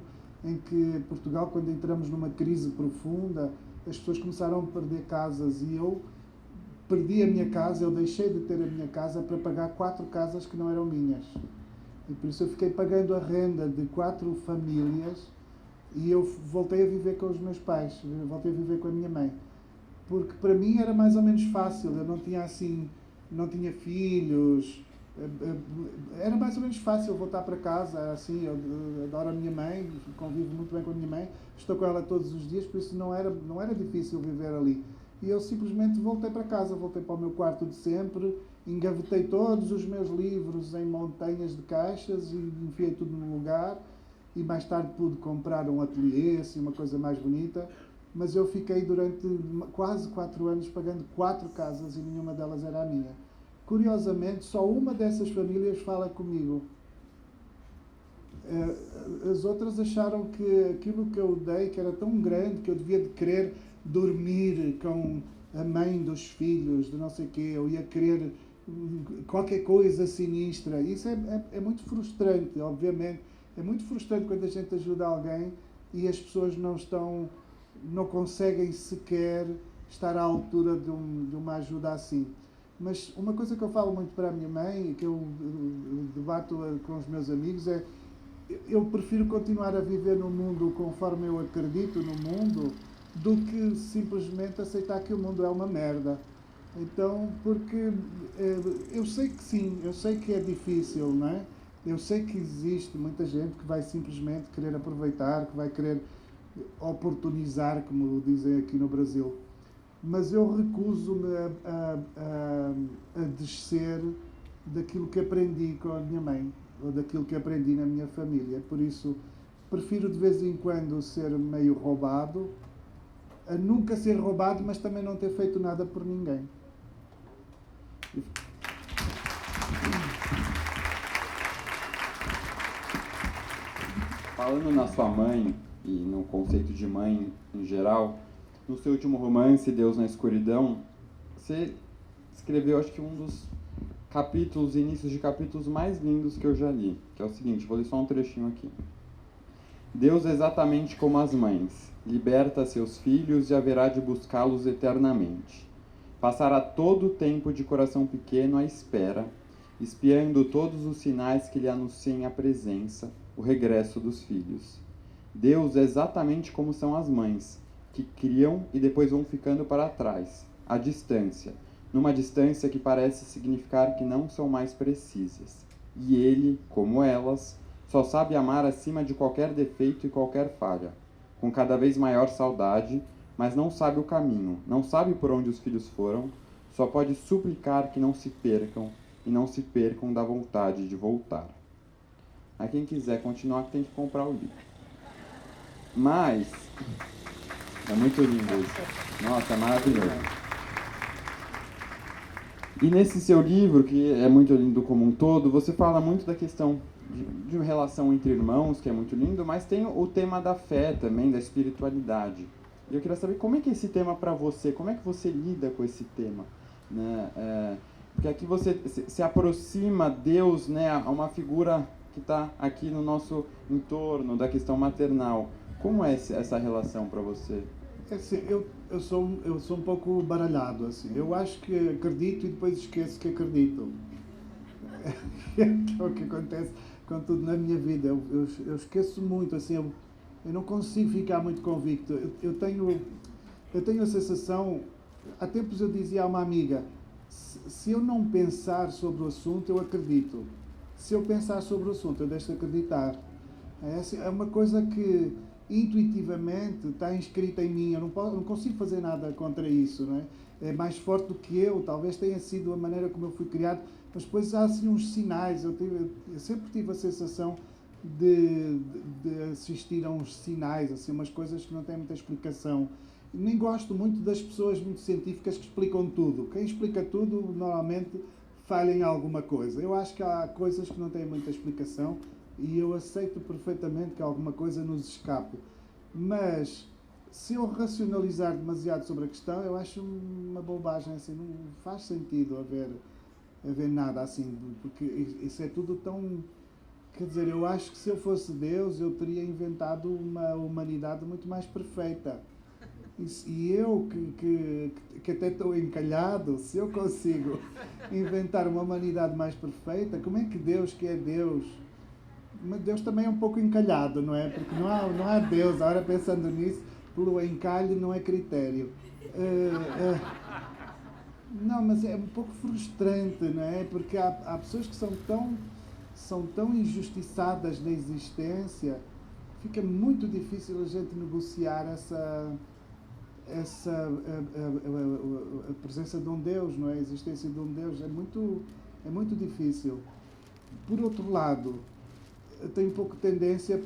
em que Portugal, quando entramos numa crise profunda, as pessoas começaram a perder casas e eu perdi a minha casa, eu deixei de ter a minha casa para pagar 4 casas que não eram minhas. E por isso eu fiquei pagando a renda de 4 famílias e eu voltei a viver com os meus pais, voltei a viver com a minha mãe. Porque para mim era mais ou menos fácil, eu não tinha filhos, era mais ou menos fácil voltar para casa, assim, eu adoro a minha mãe, convivo muito bem com a minha mãe, estou com ela todos os dias, por isso não era difícil viver ali. E eu simplesmente voltei para casa, voltei para o meu quarto de sempre, engavetei todos os meus livros em montanhas de caixas e enfiei tudo no lugar, e mais tarde pude comprar um ateliê, assim, uma coisa mais bonita. Mas eu fiquei durante quase 4 anos pagando 4 casas e nenhuma delas era a minha. Curiosamente, só uma dessas famílias fala comigo. As outras acharam que aquilo que eu dei, que era tão grande, que eu devia de querer dormir com a mãe dos filhos, de não sei o quê, eu ia querer qualquer coisa sinistra. Isso é muito frustrante, obviamente. É muito frustrante quando a gente ajuda alguém e as pessoas não conseguem sequer estar à altura de uma ajuda assim. Mas uma coisa que eu falo muito para a minha mãe, e que eu debato com os meus amigos, é: eu prefiro continuar a viver no mundo conforme eu acredito no mundo, do que simplesmente aceitar que o mundo é uma merda. Então, porque eu sei que sim, eu sei que é difícil, não é? Eu sei que existe muita gente que vai simplesmente querer aproveitar, que vai querer oportunizar, como dizem aqui no Brasil. Mas eu recuso-me a descer daquilo que aprendi com a minha mãe, ou daquilo que aprendi na minha família. Por isso, prefiro de vez em quando ser meio roubado, a nunca ser roubado, mas também não ter feito nada por ninguém. Falando na sua mãe e no conceito de mãe em geral, no seu último romance, Deus na Escuridão, você escreveu, acho que um dos inícios de capítulos mais lindos que eu já li, que é o seguinte, vou ler só um trechinho aqui. Deus é exatamente como as mães, liberta seus filhos e haverá de buscá-los eternamente. Passará todo o tempo de coração pequeno à espera, espiando todos os sinais que lhe anunciem a presença, o regresso dos filhos. Deus é exatamente como são as mães, que criam e depois vão ficando para trás, à distância, numa distância que parece significar que não são mais precisas. E ele, como elas, só sabe amar acima de qualquer defeito e qualquer falha, com cada vez maior saudade, mas não sabe o caminho, não sabe por onde os filhos foram, só pode suplicar que não se percam e não se percam da vontade de voltar. A quem quiser continuar tem que comprar o livro. Mas é muito lindo isso. Nossa, é maravilhoso. E nesse seu livro, que é muito lindo como um todo, você fala muito da questão de relação entre irmãos, que é muito lindo, mas tem o tema da fé também, da espiritualidade. E eu queria saber como é que é esse tema para você, como é que você lida com esse tema, né? Porque aqui você se aproxima Deus, né, a uma figura que está aqui no nosso entorno, da questão maternal. Como é essa relação para você? Assim, eu sou um pouco baralhado, assim. Eu acho que acredito e depois esqueço que acredito. É o que acontece com tudo na minha vida. Eu esqueço muito, assim, eu não consigo ficar muito convicto. Eu tenho a sensação, há tempos eu dizia a uma amiga, se eu não pensar sobre o assunto, eu acredito. Se eu pensar sobre o assunto, eu deixo de acreditar. É uma coisa que intuitivamente está inscrita em mim. Eu não consigo fazer nada contra isso, não é? É mais forte do que eu. Talvez tenha sido a maneira como eu fui criado, mas depois há assim uns sinais. Eu sempre tive a sensação de assistir a uns sinais, assim, umas coisas que não têm muita explicação. Nem gosto muito das pessoas muito científicas que explicam tudo. Quem explica tudo normalmente falha em alguma coisa. Eu acho que há coisas que não têm muita explicação e eu aceito perfeitamente que alguma coisa nos escape. Mas se eu racionalizar demasiado sobre a questão, eu acho uma bobagem, assim, não faz sentido haver nada assim, porque isso é tudo tão... Quer dizer, eu acho que se eu fosse Deus, eu teria inventado uma humanidade muito mais perfeita. E eu, que até estou encalhado, se eu consigo inventar uma humanidade mais perfeita, como é que Deus, que é Deus... Mas Deus também é um pouco encalhado, não é? Porque não há Deus, agora pensando nisso, pelo encalhe não é critério. Não, mas é um pouco frustrante, não é? Porque há pessoas que são tão injustiçadas na existência, fica muito difícil a gente negociar a presença de um Deus, não é? A existência de um Deus é muito difícil. Por outro lado, eu tenho um pouco de tendência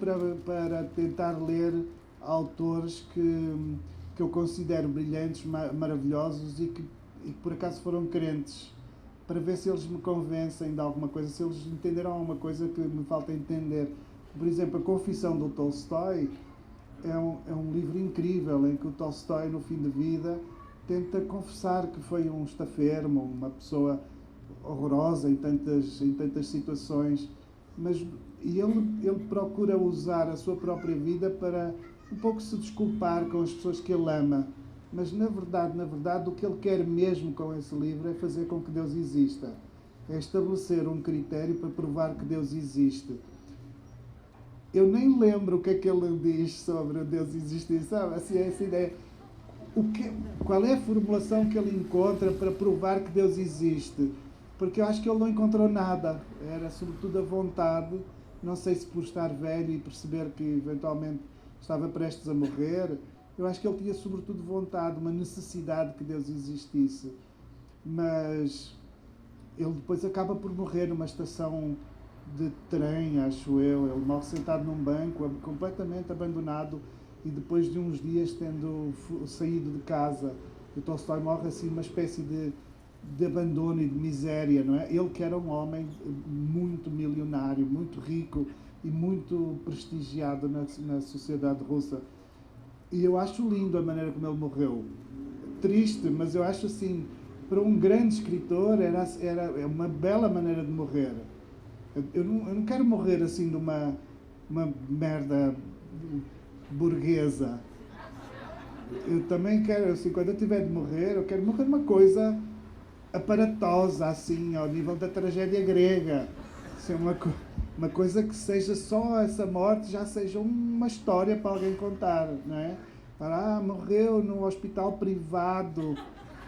para tentar ler autores que eu considero brilhantes, maravilhosos e que por acaso foram crentes, para ver se eles me convencem de alguma coisa, se eles entenderam alguma coisa que me falta entender. Por exemplo, A Confissão do Tolstói é um livro incrível em que o Tolstói, no fim de vida, tenta confessar que foi um estafermo, uma pessoa horrorosa em tantas situações, e ele procura usar a sua própria vida para um pouco se desculpar com as pessoas que ele ama. Mas, na verdade, o que ele quer mesmo com esse livro é fazer com que Deus exista. É estabelecer um critério para provar que Deus existe. Eu nem lembro o que é que ele diz sobre Deus existir, sabe? Assim, essa ideia. Qual é a formulação que ele encontra para provar que Deus existe? Porque eu acho que ele não encontrou nada. Era, sobretudo, a vontade. Não sei se por estar velho e perceber que, eventualmente, estava prestes a morrer. Eu acho que ele tinha, sobretudo, vontade, uma necessidade que Deus existisse. Mas ele depois acaba por morrer numa estação de trem, acho eu. Ele morre sentado num banco, completamente abandonado, e depois de uns dias tendo saído de casa. O Tolstói morre assim numa espécie de abandono e de miséria, não é? Ele que era um homem muito milionário, muito rico e muito prestigiado na sociedade russa. E eu acho lindo a maneira como ele morreu. Triste, mas eu acho assim, para um grande escritor, era uma bela maneira de morrer. Eu não quero morrer assim de uma merda burguesa. Eu também quero, assim, quando eu tiver de morrer, eu quero morrer uma coisa aparatosa, assim, ao nível da tragédia grega. Assim, uma coisa que seja só essa morte, já seja uma história para alguém contar, não é? Morreu num hospital privado,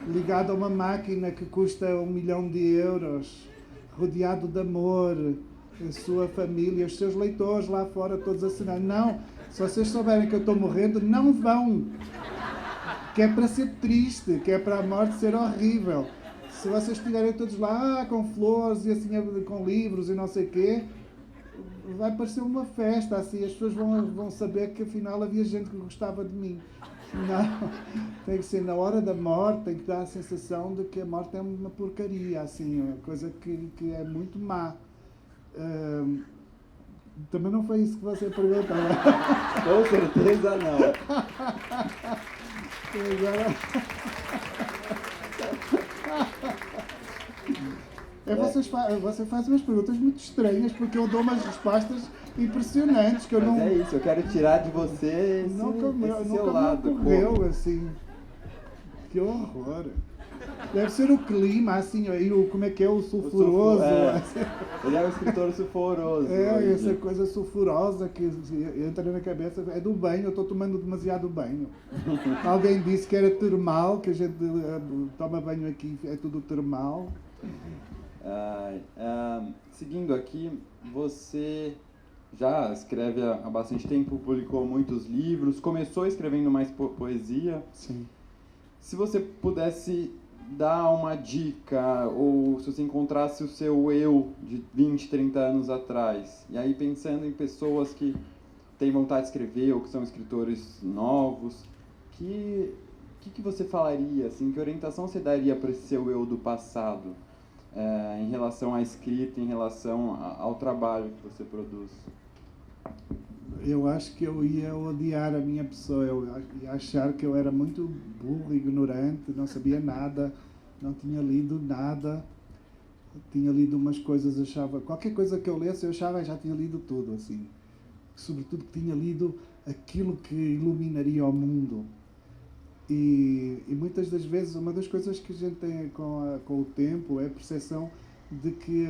ligado a uma máquina que custa 1 milhão de euros, rodeado de amor, a sua família, os seus leitores lá fora todos assinando. Não, se vocês souberem que eu estou morrendo, não vão. Que é para ser triste, que é para a morte ser horrível. Se vocês estiverem todos lá com flores e assim com livros e não sei o quê, vai parecer uma festa, assim, as pessoas vão saber que afinal havia gente que gostava de mim. Não, tem que ser na hora da morte, tem que dar a sensação de que a morte é uma porcaria, assim, uma coisa que é muito má. Também não foi isso que você perguntou. Com certeza não. Agora... Você faz umas perguntas muito estranhas, porque eu dou umas respostas impressionantes que eu não... Mas é isso, eu quero tirar de você esse seu lado. Nunca me ocorreu, assim. Que horror. Deve ser o clima, assim, aí como é que é o sulfuroso. Assim. Ele é um escritor sulfuroso. Essa coisa sulfurosa que entra na cabeça, é do banho, eu estou tomando demasiado banho. Alguém disse que era termal, que a gente toma banho aqui, é tudo termal. Seguindo aqui, você já escreve há bastante tempo, publicou muitos livros, começou escrevendo mais poesia. Sim. Se você pudesse dar uma dica, ou se você encontrasse o seu eu de 20, 30 anos atrás, e aí pensando em pessoas que têm vontade de escrever ou que são escritores novos, que você falaria, assim, que orientação você daria para esse seu eu do passado, em relação à escrita, em relação ao trabalho que você produz? Eu acho que eu ia odiar a minha pessoa, eu ia achar que eu era muito burro, ignorante, não sabia nada, não tinha lido nada, tinha lido umas coisas, achava, qualquer coisa que eu lesse, eu achava que já tinha lido tudo, assim. Sobretudo que tinha lido aquilo que iluminaria o mundo. E muitas das vezes, uma das coisas que a gente tem com o tempo é a percepção de que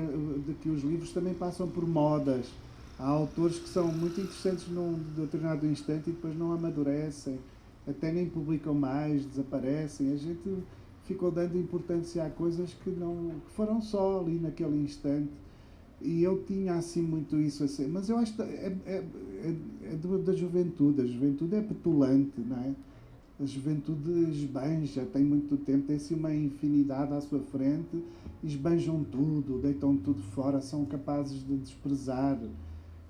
os livros também passam por modas. Há autores que são muito interessantes num determinado instante e depois não amadurecem, até nem publicam mais, desaparecem. A gente ficou dando importância a coisas que foram só ali naquele instante. E eu tinha assim muito isso assim, mas eu acho que é da juventude. A juventude é petulante, não é? A juventude esbanja, tem muito tempo, tem assim uma infinidade à sua frente, esbanjam tudo, deitam tudo fora, são capazes de desprezar.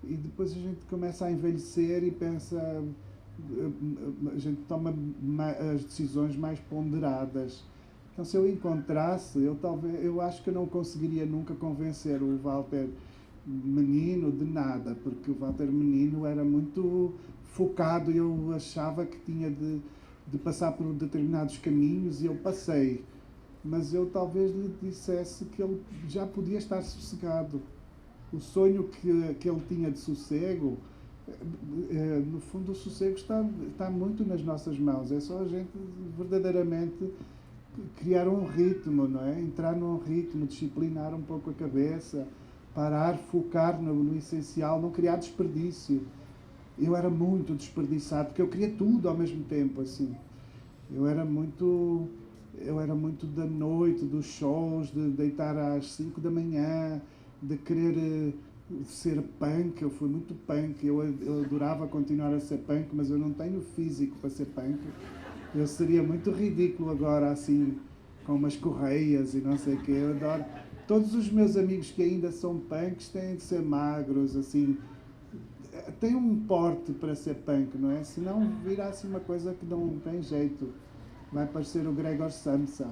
E depois a gente começa a envelhecer e pensa, a gente toma as decisões mais ponderadas. Então, se eu encontrasse, eu acho que eu não conseguiria nunca convencer o Walter menino de nada, porque o Walter menino era muito focado e eu achava que tinha de passar por determinados caminhos e eu passei. Mas eu talvez lhe dissesse que ele já podia estar sossegado. O sonho que ele tinha de sossego, no fundo o sossego está muito nas nossas mãos. É só a gente verdadeiramente criar um ritmo, não é? Entrar num ritmo, disciplinar um pouco a cabeça, parar, focar no essencial, não criar desperdício. Eu era muito desperdiçado, porque eu queria tudo ao mesmo tempo, assim. Eu era muito da noite, dos shows, de deitar às 5 da manhã, de querer ser punk. Eu fui muito punk, eu adorava continuar a ser punk, mas eu não tenho físico para ser punk. Eu seria muito ridículo agora, assim, com umas correias e não sei o quê. Eu adoro. Todos os meus amigos que ainda são punks têm de ser magros, assim. Tem um porte para ser punk, não é? Senão vira assim uma coisa que não tem jeito. Vai parecer o Gregor Samsa.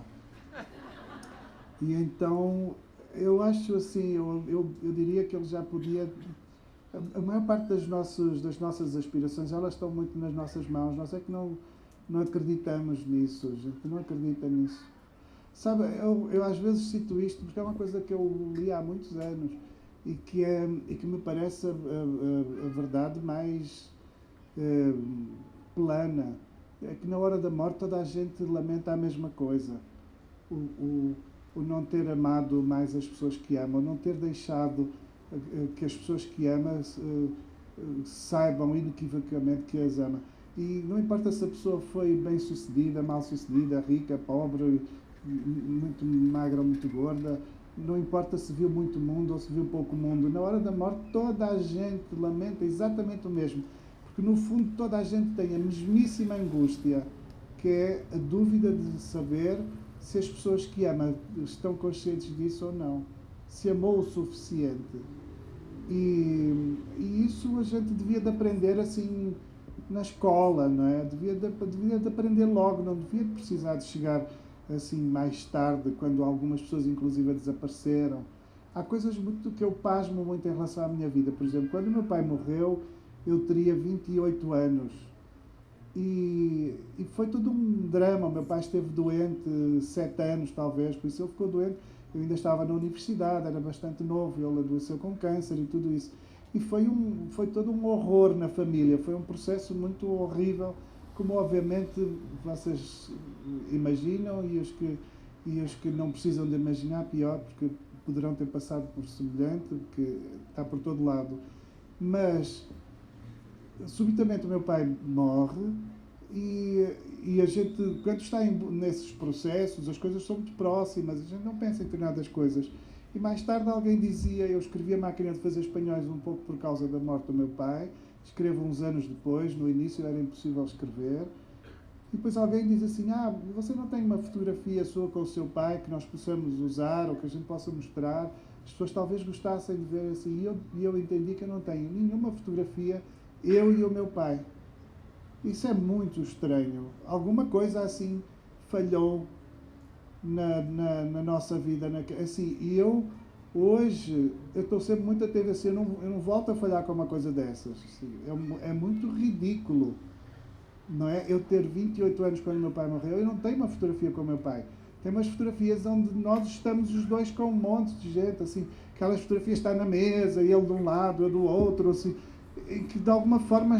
E então, eu acho assim, eu diria que ele já podia... A maior parte das nossas aspirações, elas estão muito nas nossas mãos. Nós é que não acreditamos nisso, a gente não acredita nisso. Sabe, eu às vezes cito isto porque é uma coisa que eu li há muitos anos e que me parece a verdade mais plana. É que na hora da morte toda a gente lamenta a mesma coisa. O não ter amado mais as pessoas que ama, o não ter deixado que as pessoas que ama saibam inequivocamente que as ama. E não importa se a pessoa foi bem-sucedida, mal-sucedida, rica, pobre, muito magra ou muito gorda, não importa se viu muito mundo ou se viu pouco mundo. Na hora da morte toda a gente lamenta exatamente o mesmo. Porque no fundo toda a gente tem a mesmíssima angústia, que é a dúvida de saber se as pessoas que ama estão conscientes disso ou não. Se amou o suficiente. E isso a gente devia de aprender assim na escola, não é? Devia de aprender logo, não devia precisar de chegar assim mais tarde, quando algumas pessoas inclusive desapareceram. Há coisas muito que eu pasmo muito em relação à minha vida. Por exemplo, quando o meu pai morreu, eu teria 28 anos. E foi tudo um drama. O meu pai esteve doente 7 anos, talvez, por isso ele ficou doente. Eu ainda estava na universidade, era bastante novo, ele adoeceu com câncer e tudo isso. E foi todo um horror na família, foi um processo muito horrível, como obviamente vocês imaginam, e os que não precisam de imaginar, pior, porque poderão ter passado por semelhante, porque está por todo lado. Mas subitamente o meu pai morre e a gente, quando está nesses processos, as coisas são muito próximas, a gente não pensa em determinadas coisas. E mais tarde alguém dizia, eu escrevi A Máquina de Fazer Espanhóis um pouco por causa da morte do meu pai, escrevo uns anos depois, no início era impossível escrever, e depois alguém diz assim, você não tem uma fotografia sua com o seu pai que nós possamos usar, ou que a gente possa mostrar? As pessoas talvez gostassem de ver assim, e eu entendi que eu não tenho nenhuma fotografia, eu e o meu pai. Isso é muito estranho. Alguma coisa assim falhou na nossa vida. Assim, e eu, hoje, eu estou sempre muito atento assim, eu não volto a falhar com uma coisa dessas. Assim, é muito ridículo, não é? Eu ter 28 anos quando meu pai morreu, eu não tenho uma fotografia com o meu pai. Tem umas fotografias onde nós estamos os dois com um monte de gente, assim, aquelas fotografias estão na mesa, e ele de um lado, eu do outro, assim, em que de alguma forma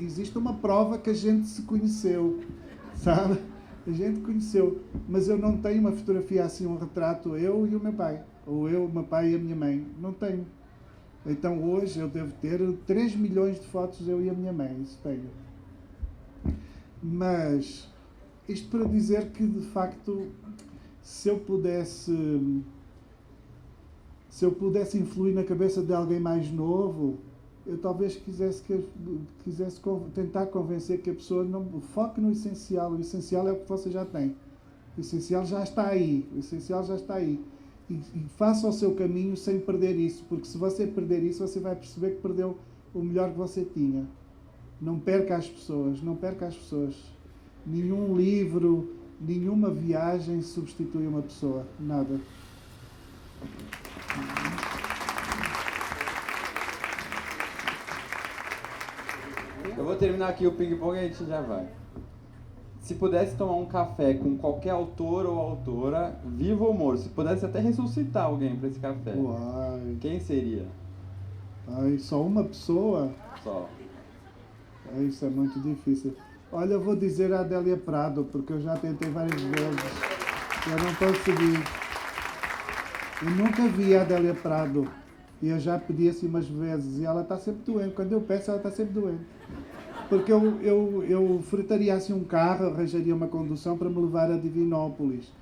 existe uma prova que a gente se conheceu, sabe? A gente conheceu, mas eu não tenho uma fotografia assim, um retrato, eu e o meu pai, ou eu, o meu pai e a minha mãe, não tenho. Então hoje eu devo ter 3 milhões de fotos, eu e a minha mãe, isso tenho. Mas isto para dizer que, de facto, se eu pudesse influir na cabeça de alguém mais novo, eu talvez quisesse tentar convencer que a pessoa não foque no essencial. O essencial é o que você já tem. O essencial já está aí. O essencial já está aí. E faça o seu caminho sem perder isso, porque se você perder isso, você vai perceber que perdeu o melhor que você tinha. Não perca as pessoas, não perca as pessoas. Nenhum livro, nenhuma viagem substitui uma pessoa. Nada. Eu vou terminar aqui o ping-pong e a gente já vai. Se pudesse tomar um café com qualquer autor ou autora, vivo ou morto, se pudesse até ressuscitar alguém para esse café, Uai. Quem seria? Ai, só uma pessoa? Só. Isso é muito difícil. Olha, eu vou dizer a Adélia Prado, porque eu já tentei várias vezes. Eu não consegui. Eu nunca vi a Adélia Prado. E eu já pedi assim umas vezes. E ela está sempre doente. Quando eu peço, ela está sempre doente. Porque eu fretaria assim um carro, arranjaria uma condução para me levar a Divinópolis.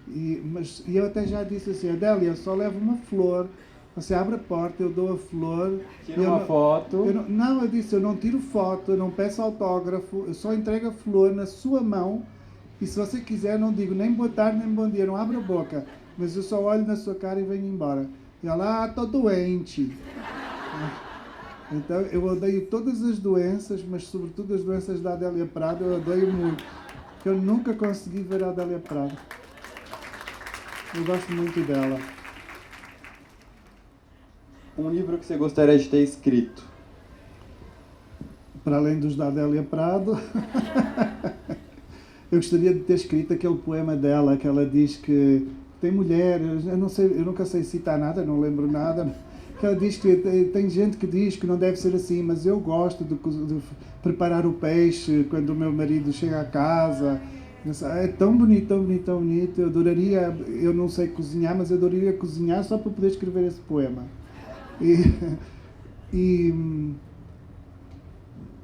E eu até já disse assim, Adélia, eu só levo uma flor. Você abre a porta, eu dou a flor. Tira uma foto. Eu disse, eu não tiro foto, eu não peço autógrafo, eu só entrego a flor na sua mão. E se você quiser, não digo nem boa tarde, nem bom dia, não abro a boca. Mas eu só olho na sua cara e venho embora. E ela, estou doente. Então, eu odeio todas as doenças, mas sobretudo as doenças da Adélia Prado, eu odeio muito. Porque eu nunca consegui ver a Adélia Prado. Eu gosto muito dela. Um livro que você gostaria de ter escrito? Para além dos da Adélia Prado, eu gostaria de ter escrito aquele poema dela, que ela diz que tem mulheres, eu nunca sei citar nada, não lembro nada, que ela diz que tem gente que diz que não deve ser assim, mas eu gosto de preparar o peixe quando o meu marido chega à casa. É tão bonito, tão bonito, tão bonito. Eu adoraria, eu não sei cozinhar, mas eu adoraria cozinhar só para poder escrever esse poema. E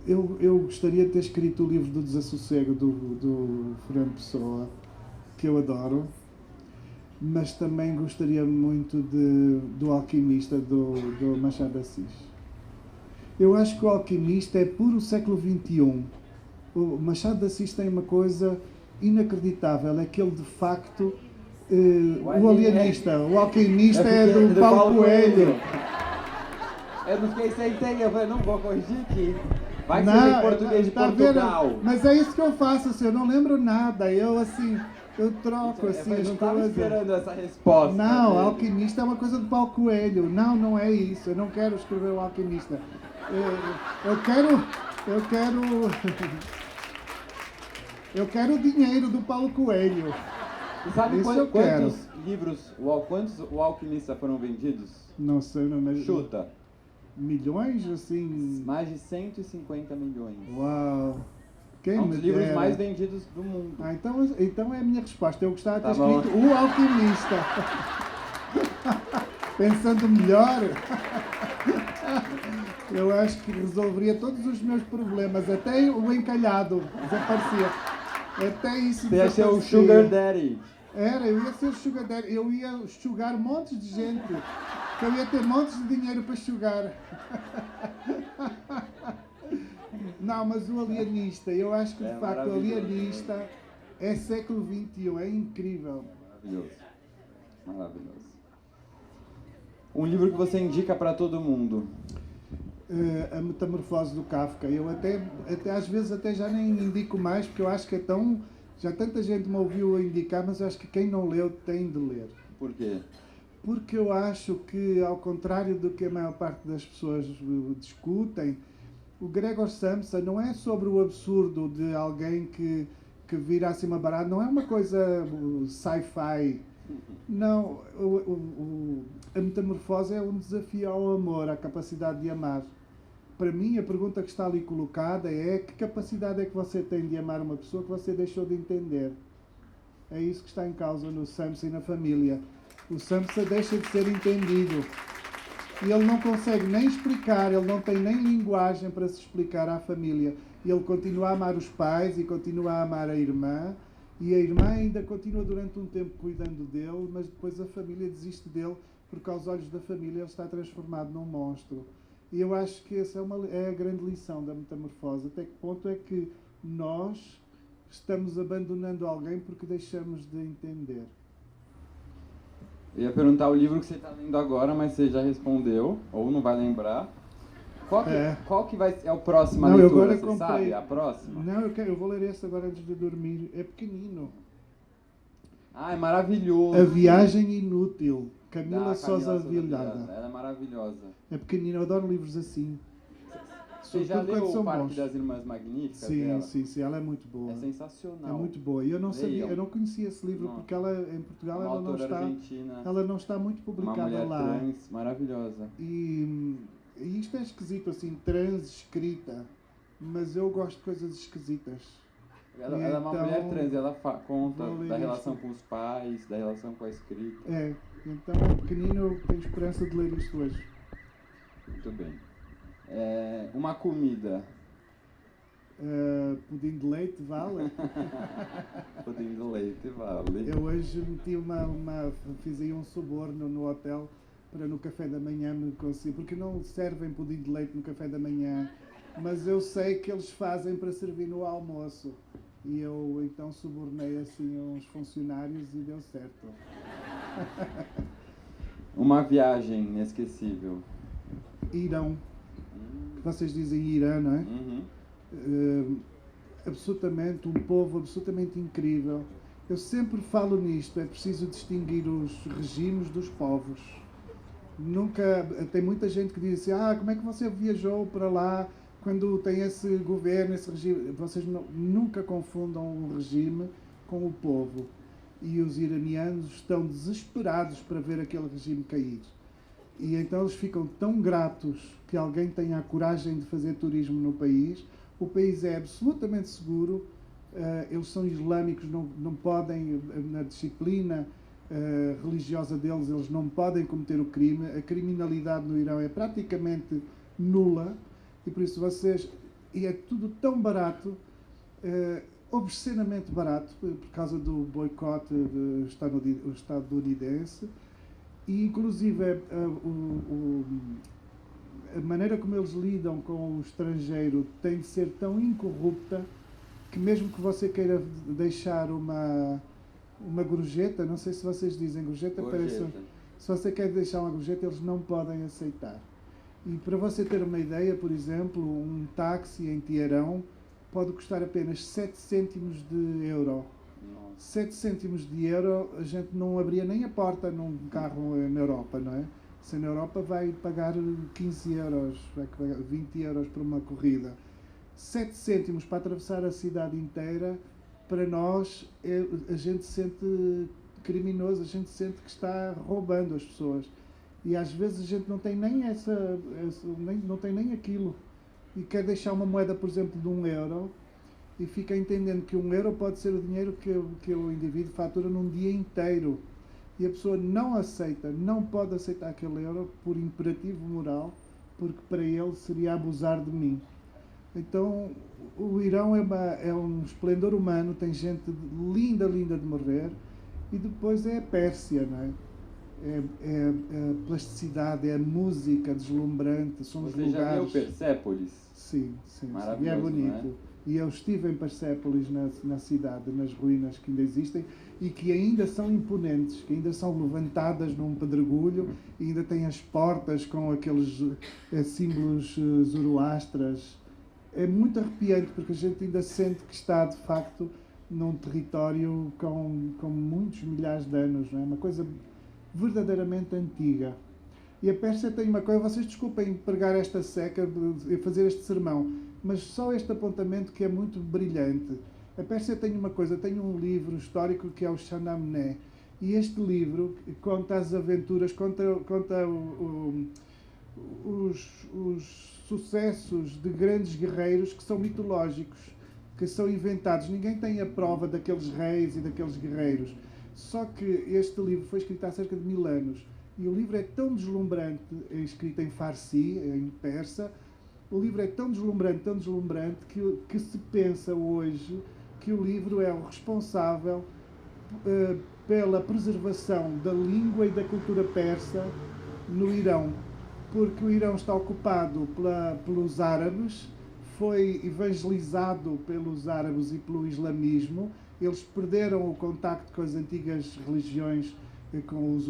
eu gostaria de ter escrito o livro do Desassossego do Fernando Pessoa, que eu adoro, mas também gostaria muito do Alquimista do Machado de Assis. Eu acho que o Alquimista é puro século XXI. O Machado de Assis tem uma coisa inacreditável, é que ele de facto, o alienista, o Alquimista é do Paulo Coelho. Eu não fiquei sem tempo, eu falei, não vou corrigir aqui. Vai ser em português de Portugal. Vendo? Mas é isso que eu faço, assim, eu não lembro nada, eu troco assim as coisas. Não estava esperando essa resposta. Não, Alquimista é uma coisa do Paulo Coelho. Não é isso, eu não quero escrever o Alquimista. Eu quero o dinheiro do Paulo Coelho. E sabe quantos livros, quantos o Alquimista foram vendidos? Não sei, não. Chuta. Milhões, assim? Mais de 150 milhões. Uau! Quem é um dos livros mais vendidos do mundo. Então é a minha resposta. Eu gostava de ter escrito O Alquimista. Pensando melhor, eu acho que resolveria todos os meus problemas. Até o encalhado desaparecia. Até isso desaparecia. Você ia ser o Sugar Daddy. Eu ia ser o Sugar Daddy. Eu ia sugar montes de gente. Eu ia ter montes de dinheiro para sugar. Não, mas o Alienista, eu acho que de facto o Alienista é século XXI, é incrível. Maravilhoso. Um livro que você indica para todo mundo? A Metamorfose do Kafka. Eu até às vezes até já nem indico mais, porque eu acho que é tão... Já tanta gente me ouviu a indicar, mas eu acho que quem não leu tem de ler. Por quê? Porque eu acho que, ao contrário do que a maior parte das pessoas discutem, o Gregor Samsa não é sobre o absurdo de alguém que vira acima barata, não é uma coisa sci-fi. Não, a metamorfose é um desafio ao amor, à capacidade de amar. Para mim, a pergunta que está ali colocada é: que capacidade é que você tem de amar uma pessoa que você deixou de entender? É isso que está em causa no Samsa e na família. O Samsa deixa de ser entendido. E ele não consegue nem explicar, ele não tem nem linguagem para se explicar à família. E ele continua a amar os pais e continua a amar a irmã. E a irmã ainda continua durante um tempo cuidando dele, mas depois a família desiste dele, porque aos olhos da família ele está transformado num monstro. E eu acho que essa é a grande lição da metamorfose. Até que ponto é que nós estamos abandonando alguém porque deixamos de entender? Eu ia perguntar o livro que você está lendo agora, mas você já respondeu, ou não vai lembrar. Qual que é o próximo leitura, você sabe? A próxima? Não, eu vou ler esse agora antes de dormir. É pequenino. Ah, é maravilhoso. A Viagem Inútil. Camila Sousa Vilhada. Ela é maravilhosa. É pequenino, eu adoro livros assim. Você já leu o Parque das Irmãs Magníficas dela? Sim, ela é muito boa. É sensacional. É muito boa. E eu não sabia, eu não conhecia esse livro porque ela em Portugal ela não está muito publicada uma mulher lá. Trans maravilhosa. E isto é esquisito assim, trans escrita, mas eu gosto de coisas esquisitas. Ela é uma mulher trans, ela conta da relação com os pais, da relação com a escrita. Então pequenino, eu tenho esperança de ler isto hoje. Muito bem. Uma comida. Pudim de leite, vale? Pudim de leite, vale. Eu hoje meti fiz aí um suborno no hotel para no café da manhã me conseguir, porque não servem pudim de leite no café da manhã, mas eu sei que eles fazem para servir no almoço. E eu então subornei assim uns funcionários e deu certo. Uma viagem inesquecível. Irão. Vocês dizem Irã, não é? Absolutamente, um povo absolutamente incrível. Eu sempre falo nisto, é preciso distinguir os regimes dos povos. Tem muita gente que diz assim: como é que você viajou para lá quando tem esse governo, esse regime? Vocês nunca confundam o regime com o povo. E os iranianos estão desesperados para ver aquele regime cair. E então eles ficam tão gratos que alguém tenha a coragem de fazer turismo no país. O país é absolutamente seguro, eles são islâmicos, não podem, na disciplina religiosa deles, eles não podem cometer o crime. A criminalidade no Irão é praticamente nula, e por isso e é tudo tão barato, obscenamente barato, por causa do boicote estadunidense, e inclusive a maneira como eles lidam com o estrangeiro tem de ser tão incorrupta que mesmo que você queira deixar uma gorjeta, não sei se vocês dizem gorjeta, parece, se você quer deixar uma gorjeta, eles não podem aceitar. E para você ter uma ideia, por exemplo, um táxi em Teherão pode custar apenas 7 cêntimos de euro. 7 cêntimos de euro, a gente não abria nem a porta num carro na Europa, não é? Se na Europa vai pagar 15 euros, vai pagar 20 euros por uma corrida. 7 cêntimos para atravessar a cidade inteira, para nós, a gente sente criminoso, a gente sente que está roubando as pessoas. E às vezes a gente não tem nem não tem nem aquilo. E quer deixar uma moeda, por exemplo, de 1 euro, e fica entendendo que 1 euro pode ser o dinheiro que o indivíduo fatura num dia inteiro. E a pessoa não aceita, não pode aceitar aquele euro por imperativo moral, porque para ele seria abusar de mim. Então, o Irão é um esplendor humano, tem gente linda, linda de morrer, e depois é a Pérsia, não é? É a plasticidade, é a música deslumbrante, são os lugares... Você já viu Persépolis? Sim, sim, maravilhoso, e é bonito. Não é? E eu estive em Persépolis, na cidade, nas ruínas que ainda existem e que ainda são imponentes, que ainda são levantadas num pedregulho e ainda têm as portas com aqueles símbolos zoroastras. É muito arrepiante porque a gente ainda sente que está, de facto, num território com muitos milhares de anos, não é? Uma coisa verdadeiramente antiga. E a Pérsia tem uma coisa, vocês desculpem pregar esta seca e fazer este sermão, mas só este apontamento que é muito brilhante. A Pérsia tem uma coisa, tem um livro histórico que é o Shahnameh, e este livro conta as aventuras, conta os sucessos de grandes guerreiros que são mitológicos, que são inventados. Ninguém tem a prova daqueles reis e daqueles guerreiros. Só que este livro foi escrito há cerca de 1000 anos. E o livro é tão deslumbrante, é escrito em Farsi, em persa. O livro é tão deslumbrante, que se pensa hoje que o livro é o responsável pela preservação da língua e da cultura persa no Irão. Porque o Irão está ocupado pelos árabes, foi evangelizado pelos árabes e pelo islamismo. Eles perderam o contacto com as antigas religiões, com o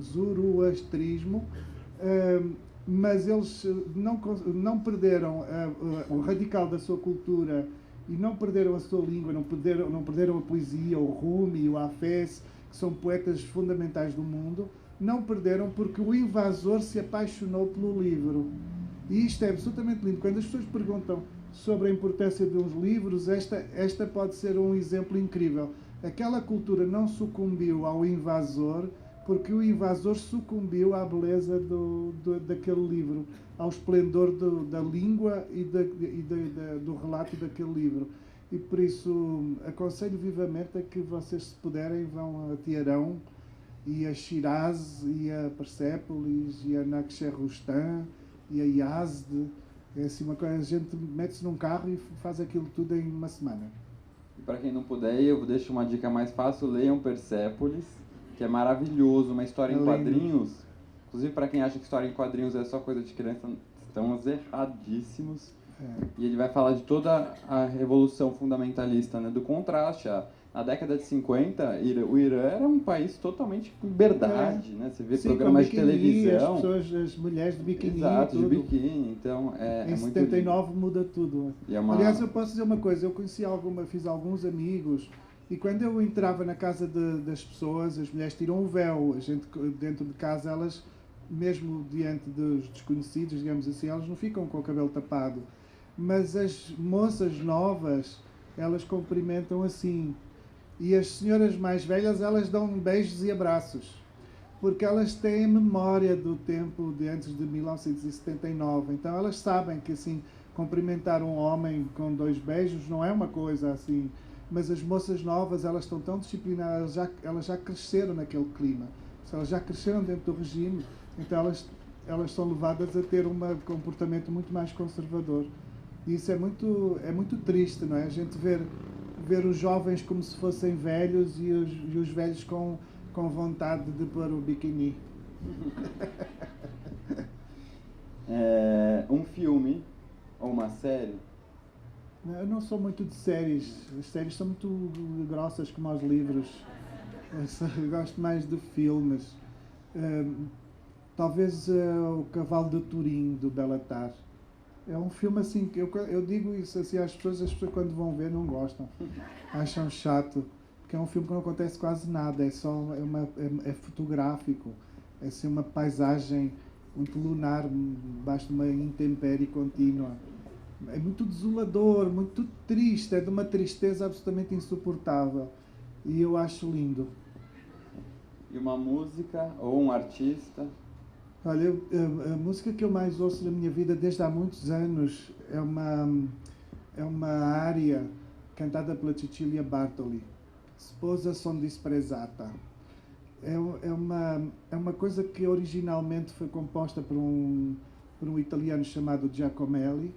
zoroastrismo, mas eles não perderam o radical da sua cultura e não perderam a sua língua, não perderam a poesia, o Rumi e o Hafez, que são poetas fundamentais do mundo. Não perderam porque o invasor se apaixonou pelo livro. E isto é absolutamente lindo. Quando as pessoas perguntam sobre a importância de uns livros, esta pode ser um exemplo incrível. Aquela cultura não sucumbiu ao invasor porque o invasor sucumbiu à beleza daquele livro, ao esplendor da língua e do relato daquele livro. E por isso aconselho vivamente a que vocês, se puderem, vão a Teherão e a Shiraz e a Persépolis e a Naxerrustan e a Yazd. É assim uma coisa, a gente mete-se num carro e faz aquilo tudo em uma semana. E para quem não puder, eu deixo uma dica mais fácil: leiam Persépolis, que é maravilhoso, uma história em quadrinhos. Inclusive, para quem acha que história em quadrinhos é só coisa de criança, estamos erradíssimos. E ele vai falar de toda a revolução fundamentalista, né, do contraste. Na década de 50, o Irã era um país totalmente com liberdade, né? Você vê programas de televisão. As mulheres de biquíni. Exato, tudo. de biquíni. Então, em 79 muda tudo. Aliás, eu posso dizer uma coisa, eu fiz alguns amigos, e quando eu entrava na casa das pessoas, as mulheres tiram o véu, a gente dentro de casa, elas, mesmo diante dos desconhecidos, digamos assim, elas não ficam com o cabelo tapado. Mas as moças novas, elas cumprimentam assim. E as senhoras mais velhas, elas dão beijos e abraços. porque elas têm memória do tempo de antes de 1979. Então elas sabem que assim, cumprimentar um homem com 2 beijos não é uma coisa assim. Mas as moças novas, elas estão tão disciplinadas, elas já cresceram naquele clima. Elas já cresceram dentro do regime, então elas são levadas a ter um comportamento muito mais conservador. E isso é muito triste, não é? A gente ver os jovens como se fossem velhos e os velhos com vontade de pôr o biquíni. Um filme ou uma série? Eu não sou muito de séries. As séries são muito grossas como os livros. Eu gosto mais de filmes. Talvez o Cavalo de Turim, do Belatar. É um filme assim, que eu digo isso assim às pessoas, as pessoas quando vão ver não gostam. Acham chato. Porque é um filme que não acontece quase nada. É fotográfico. É assim, uma paisagem muito lunar, debaixo de uma intempérie contínua. É muito desolador, muito triste, é de uma tristeza absolutamente insuportável. E eu acho lindo. E uma música ou um artista? Olha, a música que eu mais ouço na minha vida desde há muitos anos é uma área cantada pela Cecilia Bartoli, Sposa son disprezzata. É uma coisa que originalmente foi composta por um italiano chamado Giacomelli.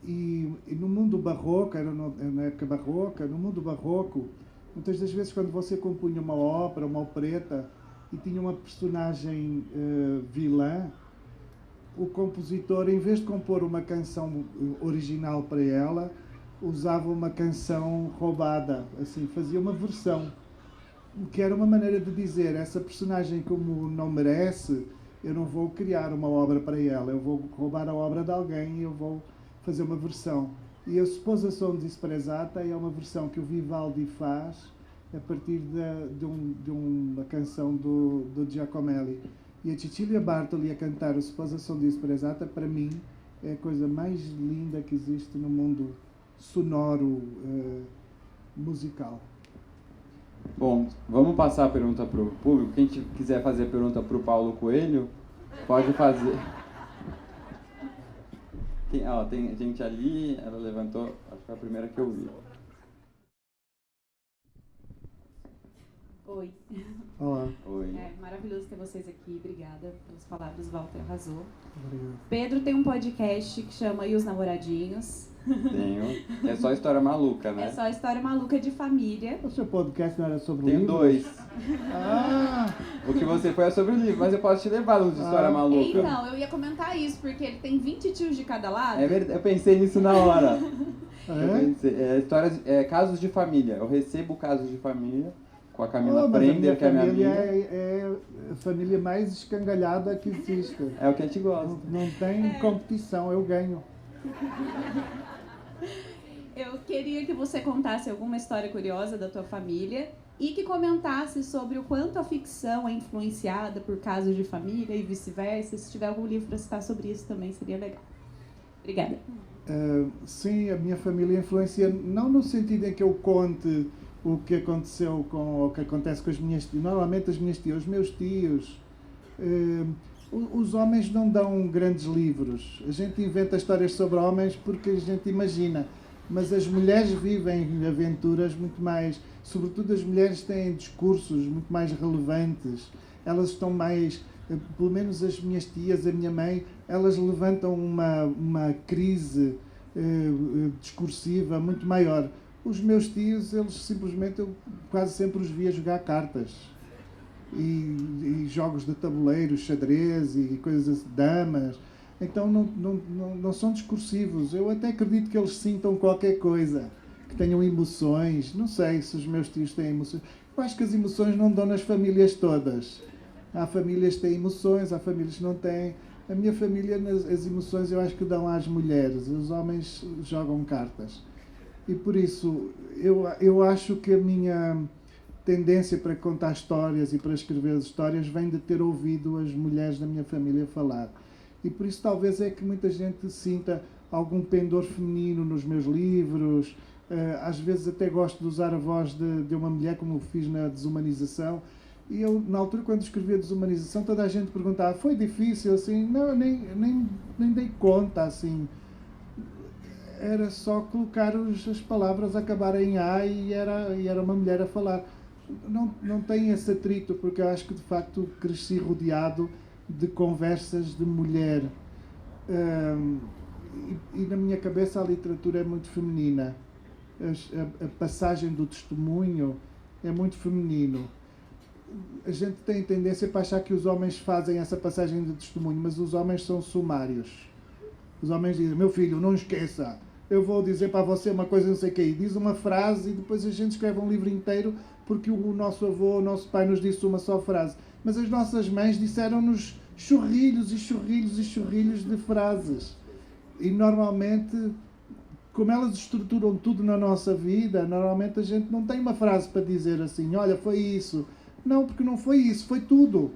E no mundo barroco, era na época barroca, no mundo barroco, muitas das vezes quando você compunha uma ópera, uma opereta, e tinha uma personagem vilã, o compositor, em vez de compor uma canção original para ela, usava uma canção roubada, assim, fazia uma versão, que era uma maneira de dizer, essa personagem como não merece, eu não vou criar uma obra para ela, eu vou roubar a obra de alguém e eu vou fazer uma versão. E a Sposa son disprezzata é uma versão que o Vivaldi faz a partir de uma canção do Giacomelli. E a Cecilia Bartoli a cantar a Sposa son disprezzata, para mim, é a coisa mais linda que existe no mundo sonoro musical. Bom, vamos passar a pergunta para o público. Quem quiser fazer pergunta para o Paulo Coelho, pode fazer. Tem gente ali, ela levantou, acho que foi a primeira que eu vi. Oi. Olá. Oi. É maravilhoso ter vocês aqui. Obrigada pelas palavras, Walter arrasou. Obrigado. Pedro tem um podcast que chama E os Namoradinhos. Tenho. É só história maluca, né? É só história maluca de família. O seu podcast não era sobre Tenho livros? 2. Ah! O que você foi é sobre o livro, mas eu posso te levar nos de história maluca. Então, eu ia comentar isso, porque ele tem 20 tios de cada lado. É verdade, eu pensei nisso na hora. É? Casos de família. Eu recebo casos de família com a Camila Mas a Prender, que é minha família amiga. é a família mais escangalhada que existe. É o que a gente gosta. Não tem competição, eu ganho. Eu queria que você contasse alguma história curiosa da tua família e que comentasse sobre o quanto a ficção é influenciada por casos de família e vice-versa. Se tiver algum livro para citar sobre isso também seria legal. Obrigada. Sim, a minha família influencia, não no sentido em que eu conte o que aconteceu o que acontece com as minhas tias. Normalmente as minhas tias, os meus tios, os homens não dão grandes livros. A gente inventa histórias sobre homens porque a gente imagina. Mas as mulheres vivem aventuras muito mais... Sobretudo as mulheres têm discursos muito mais relevantes. Elas estão mais... Pelo menos as minhas tias, a minha mãe, elas levantam uma crise discursiva muito maior. Os meus tios, eles simplesmente... Eu quase sempre os via jogar cartas. E jogos de tabuleiro, xadrez e coisas assim, damas. Então não são discursivos. Eu até acredito que eles sintam qualquer coisa, que tenham emoções. Não sei se os meus tios têm emoções. Eu acho que as emoções não dão nas famílias todas. Há famílias que têm emoções, há famílias que não têm. A minha família, as emoções eu acho que dão às mulheres. Os homens jogam cartas. E por isso, eu acho que a minha tendência para contar histórias e para escrever histórias vem de ter ouvido as mulheres da minha família falar. E por isso talvez é que muita gente sinta algum pendor feminino nos meus livros. Às vezes até gosto de usar a voz de uma mulher, como fiz na Desumanização. E eu, na altura, quando escrevi a Desumanização, toda a gente perguntava, foi difícil? Assim, não, nem dei conta, assim. Era só colocar as palavras, acabarem em A e era uma mulher a falar. Não tem esse atrito, porque eu acho que, de facto, cresci rodeado de conversas de mulher. E na minha cabeça a literatura é muito feminina. A passagem do testemunho é muito feminino. A gente tem tendência para achar que os homens fazem essa passagem de testemunho, mas os homens são sumários. Os homens dizem, meu filho, não esqueça, eu vou dizer para você uma coisa, não sei o quê, e diz uma frase e depois a gente escreve um livro inteiro porque o nosso avô, o nosso pai nos disse uma só frase. Mas as nossas mães disseram-nos chorrilhos e chorrilhos e chorrilhos de frases. E normalmente, como elas estruturam tudo na nossa vida, normalmente a gente não tem uma frase para dizer assim, olha, foi isso. Não, porque não foi isso, foi tudo.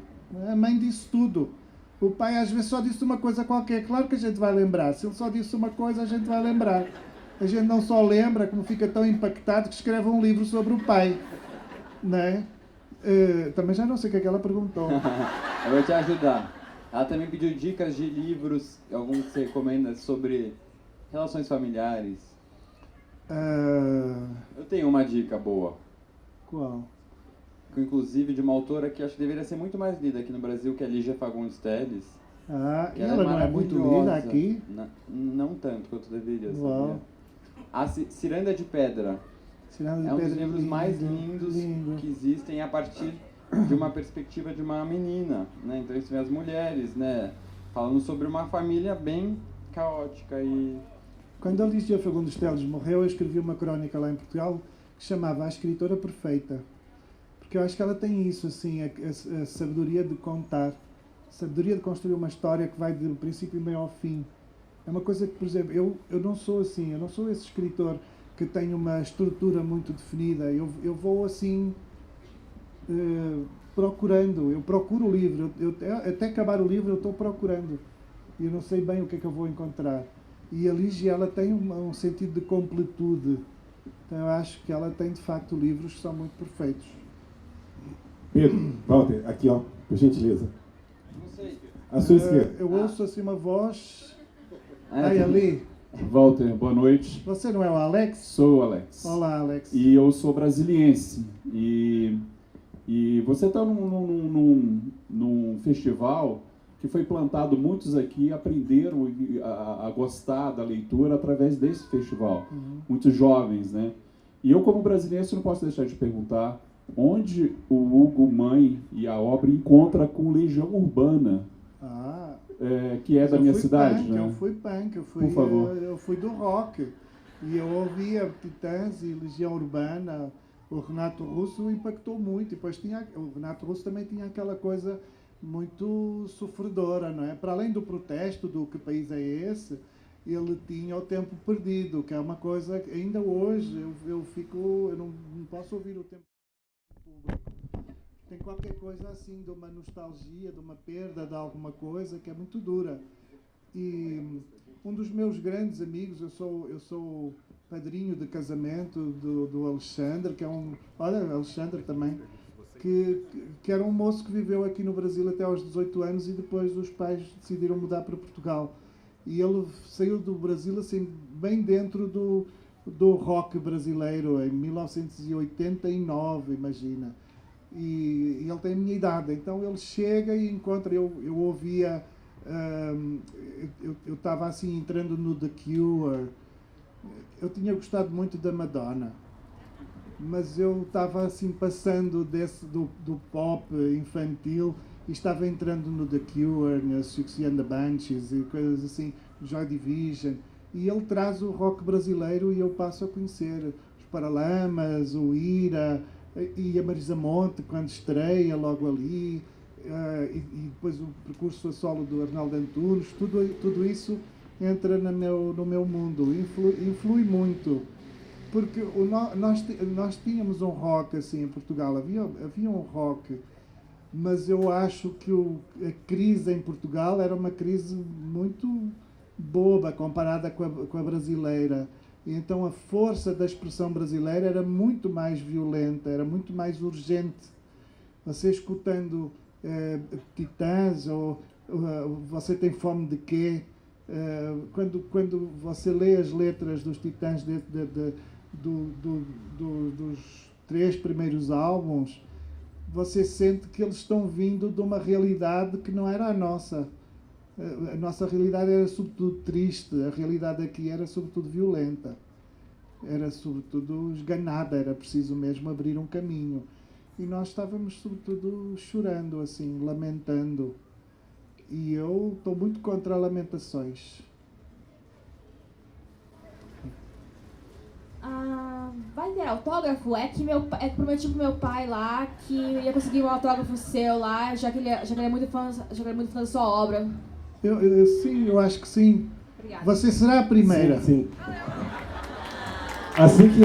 A mãe disse tudo. O pai às vezes só disse uma coisa qualquer. Claro que a gente vai lembrar. Se ele só disse uma coisa, a gente vai lembrar. A gente não só lembra, como fica tão impactado que escreve um livro sobre o pai. Não é? Também já não sei o que é que ela perguntou. Eu vou te ajudar. Ela também pediu dicas de livros, alguns que você recomenda sobre relações familiares. Eu tenho uma dica boa. Qual? Inclusive de uma autora que acho que deveria ser muito mais lida aqui no Brasil, que é Lígia Fagundes Telles. E ela não é muito lida aqui? Não tanto quanto deveria, Uau. sabia? A Ciranda de Pedra. É um dos livros mais lindos que existem a partir de uma perspectiva de uma menina, né? Então isso vê as mulheres, né? Falando sobre uma família bem caótica e... Quando a Lígia Fagundes Telles morreu, eu escrevi uma crónica lá em Portugal que chamava A Escritora Perfeita. Porque eu acho que ela tem isso, assim, a sabedoria de contar, a sabedoria de construir uma história que vai do princípio e meio ao fim. É uma coisa que, por exemplo, eu não sou assim, eu não sou esse escritor que tem uma estrutura muito definida. Eu vou, assim, procurando, eu procuro o livro, até acabar o livro eu estou procurando. E eu não sei bem o que é que eu vou encontrar. E a Lígia, ela tem um sentido de completude. Então eu acho que ela tem, de facto, livros que são muito perfeitos. Pedro, Walter, aqui ó, por gentileza. Não sei. À sua esquerda. Eu ouço assim uma voz. Aí ali. Walter, boa noite. Você não é o Alex? Sou o Alex. Olá, Alex. E eu sou brasiliense. E você está num festival que foi plantado, muitos aqui aprenderam a gostar da leitura através desse festival. Muitos jovens, né? E eu, como brasiliense, não posso deixar de perguntar onde o Hugo Mãe e a obra encontra com Legião Urbana, que é da minha cidade, punk, né? Eu fui punk, Por favor. Eu fui do rock. E eu ouvia Titãs e Legião Urbana. O Renato Russo impactou muito. E depois o Renato Russo também tinha aquela coisa muito sofredora, não é? Para além do protesto do que país é esse, ele tinha o Tempo Perdido, que é uma coisa que ainda hoje eu não posso ouvir o Tempo Público. Tem qualquer coisa assim de uma nostalgia, de uma perda de alguma coisa que é muito dura. E um dos meus grandes amigos, eu sou padrinho de casamento do Alexandre, que é olha, Alexandre também, que era um moço que viveu aqui no Brasil até aos 18 anos e depois os pais decidiram mudar para Portugal. E ele saiu do Brasil assim, bem dentro do rock brasileiro, em 1989, imagina. E ele tem a minha idade, então ele chega e encontra, eu ouvia, eu estava assim entrando no The Cure, eu tinha gostado muito da Madonna, mas eu estava assim passando do pop infantil e estava entrando no The Cure, nas Siouxsie and the Banshees e coisas assim, Joy Division, e ele traz o rock brasileiro e eu passo a conhecer os Paralamas, o Ira e a Marisa Monte quando estreia logo ali, e depois o percurso a solo do Arnaldo Antunes, tudo isso entra no meu mundo, influi muito. Porque nós tínhamos um rock assim em Portugal, havia um rock, mas eu acho que a crise em Portugal era uma crise muito boba comparada com a brasileira. E então a força da expressão brasileira era muito mais violenta, era muito mais urgente. Você escutando Titãs, ou Você Tem Fome de Quê? Quando você lê as letras dos Titãs dos 3 primeiros álbuns, você sente que eles estão vindo de uma realidade que não era a nossa. A nossa realidade era sobretudo triste, a realidade aqui era sobretudo violenta, era sobretudo esganada, era preciso mesmo abrir um caminho. E nós estávamos sobretudo chorando, assim, lamentando. E eu estou muito contra lamentações. Vai ter autógrafo? É que prometi pro meu pai lá que ia conseguir um autógrafo seu lá, já que ele é muito fã da sua obra. Sim, eu acho que sim. Obrigada. Você será a primeira. Sim. Assim que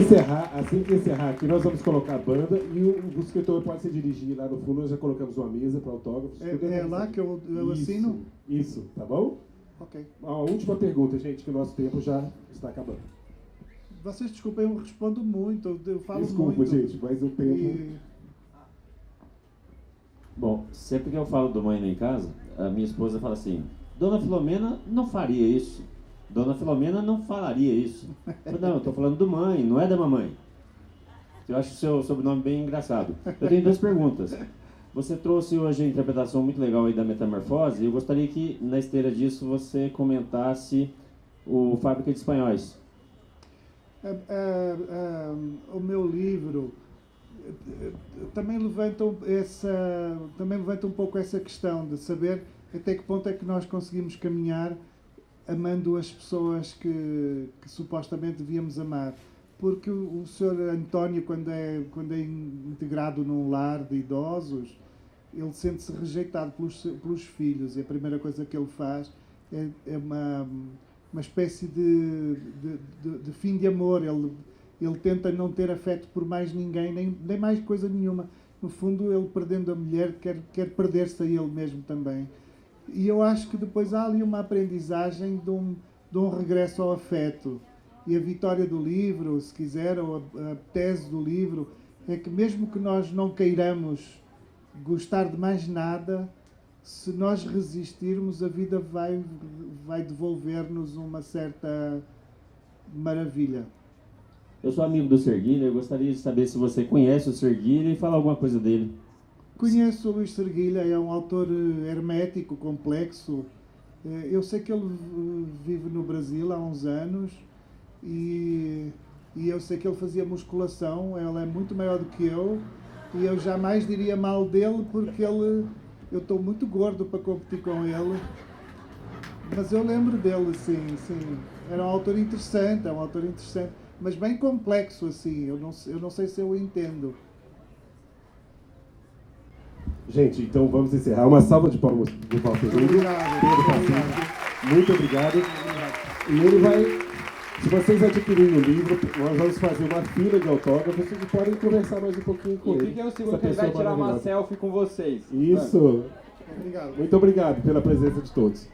encerrar aqui, nós vamos colocar a banda e o escritor pode se dirigir lá no fundo. Nós já colocamos uma mesa para autógrafos. É lá que eu assino? Isso, tá bom? Ok. A última pergunta, gente, que o nosso tempo já está acabando. Vocês desculpem, eu respondo muito, eu falo Desculpa, muito. gente, mas o tempo... Bom, sempre que eu falo do Mãe em Casa, a minha esposa fala assim: Dona Filomena não faria isso. Dona Filomena não falaria isso. Eu falo, não, eu estou falando do Mãe, não é da mamãe. Eu acho o seu sobrenome bem engraçado. Eu tenho 2 perguntas. Você trouxe hoje a interpretação muito legal aí da Metamorfose, e eu gostaria que, na esteira disso, você comentasse o Fábrica de Espanhóis. O meu livro também levanta um pouco essa questão de saber até que ponto é que nós conseguimos caminhar amando as pessoas que supostamente devíamos amar. Porque o Sr. António, quando é integrado num lar de idosos, ele sente-se rejeitado pelos filhos, e a primeira coisa que ele faz é uma espécie de fim de amor. Ele tenta não ter afeto por mais ninguém, nem mais coisa nenhuma. No fundo, ele, perdendo a mulher, quer perder-se a ele mesmo também. E eu acho que depois há ali uma aprendizagem de um regresso ao afeto. E a vitória do livro, se quiser, ou a tese do livro, é que mesmo que nós não queiramos gostar de mais nada, se nós resistirmos, a vida vai devolver-nos uma certa maravilha. Eu sou amigo do Serguilha, eu gostaria de saber se você conhece o Serguilha e fala alguma coisa dele. Conheço o Luís Serguilha, é um autor hermético, complexo. Eu sei que ele vive no Brasil há uns anos e eu sei que ele fazia musculação. Ele é muito maior do que eu e eu jamais diria mal dele porque eu estou muito gordo para competir com ele. Mas eu lembro dele, sim. Era um autor interessante, mas bem complexo, assim. Eu não sei se eu entendo. Gente, então vamos encerrar. Uma salva de palmas do Walter Júnior. Muito obrigado. E ele vai, se vocês adquirirem o livro, nós vamos fazer uma fila de autógrafos e podem conversar mais um pouquinho com ele. E fiquem um segundo que ele vai tirar uma selfie com vocês. Isso. Obrigado. Muito obrigado pela presença de todos.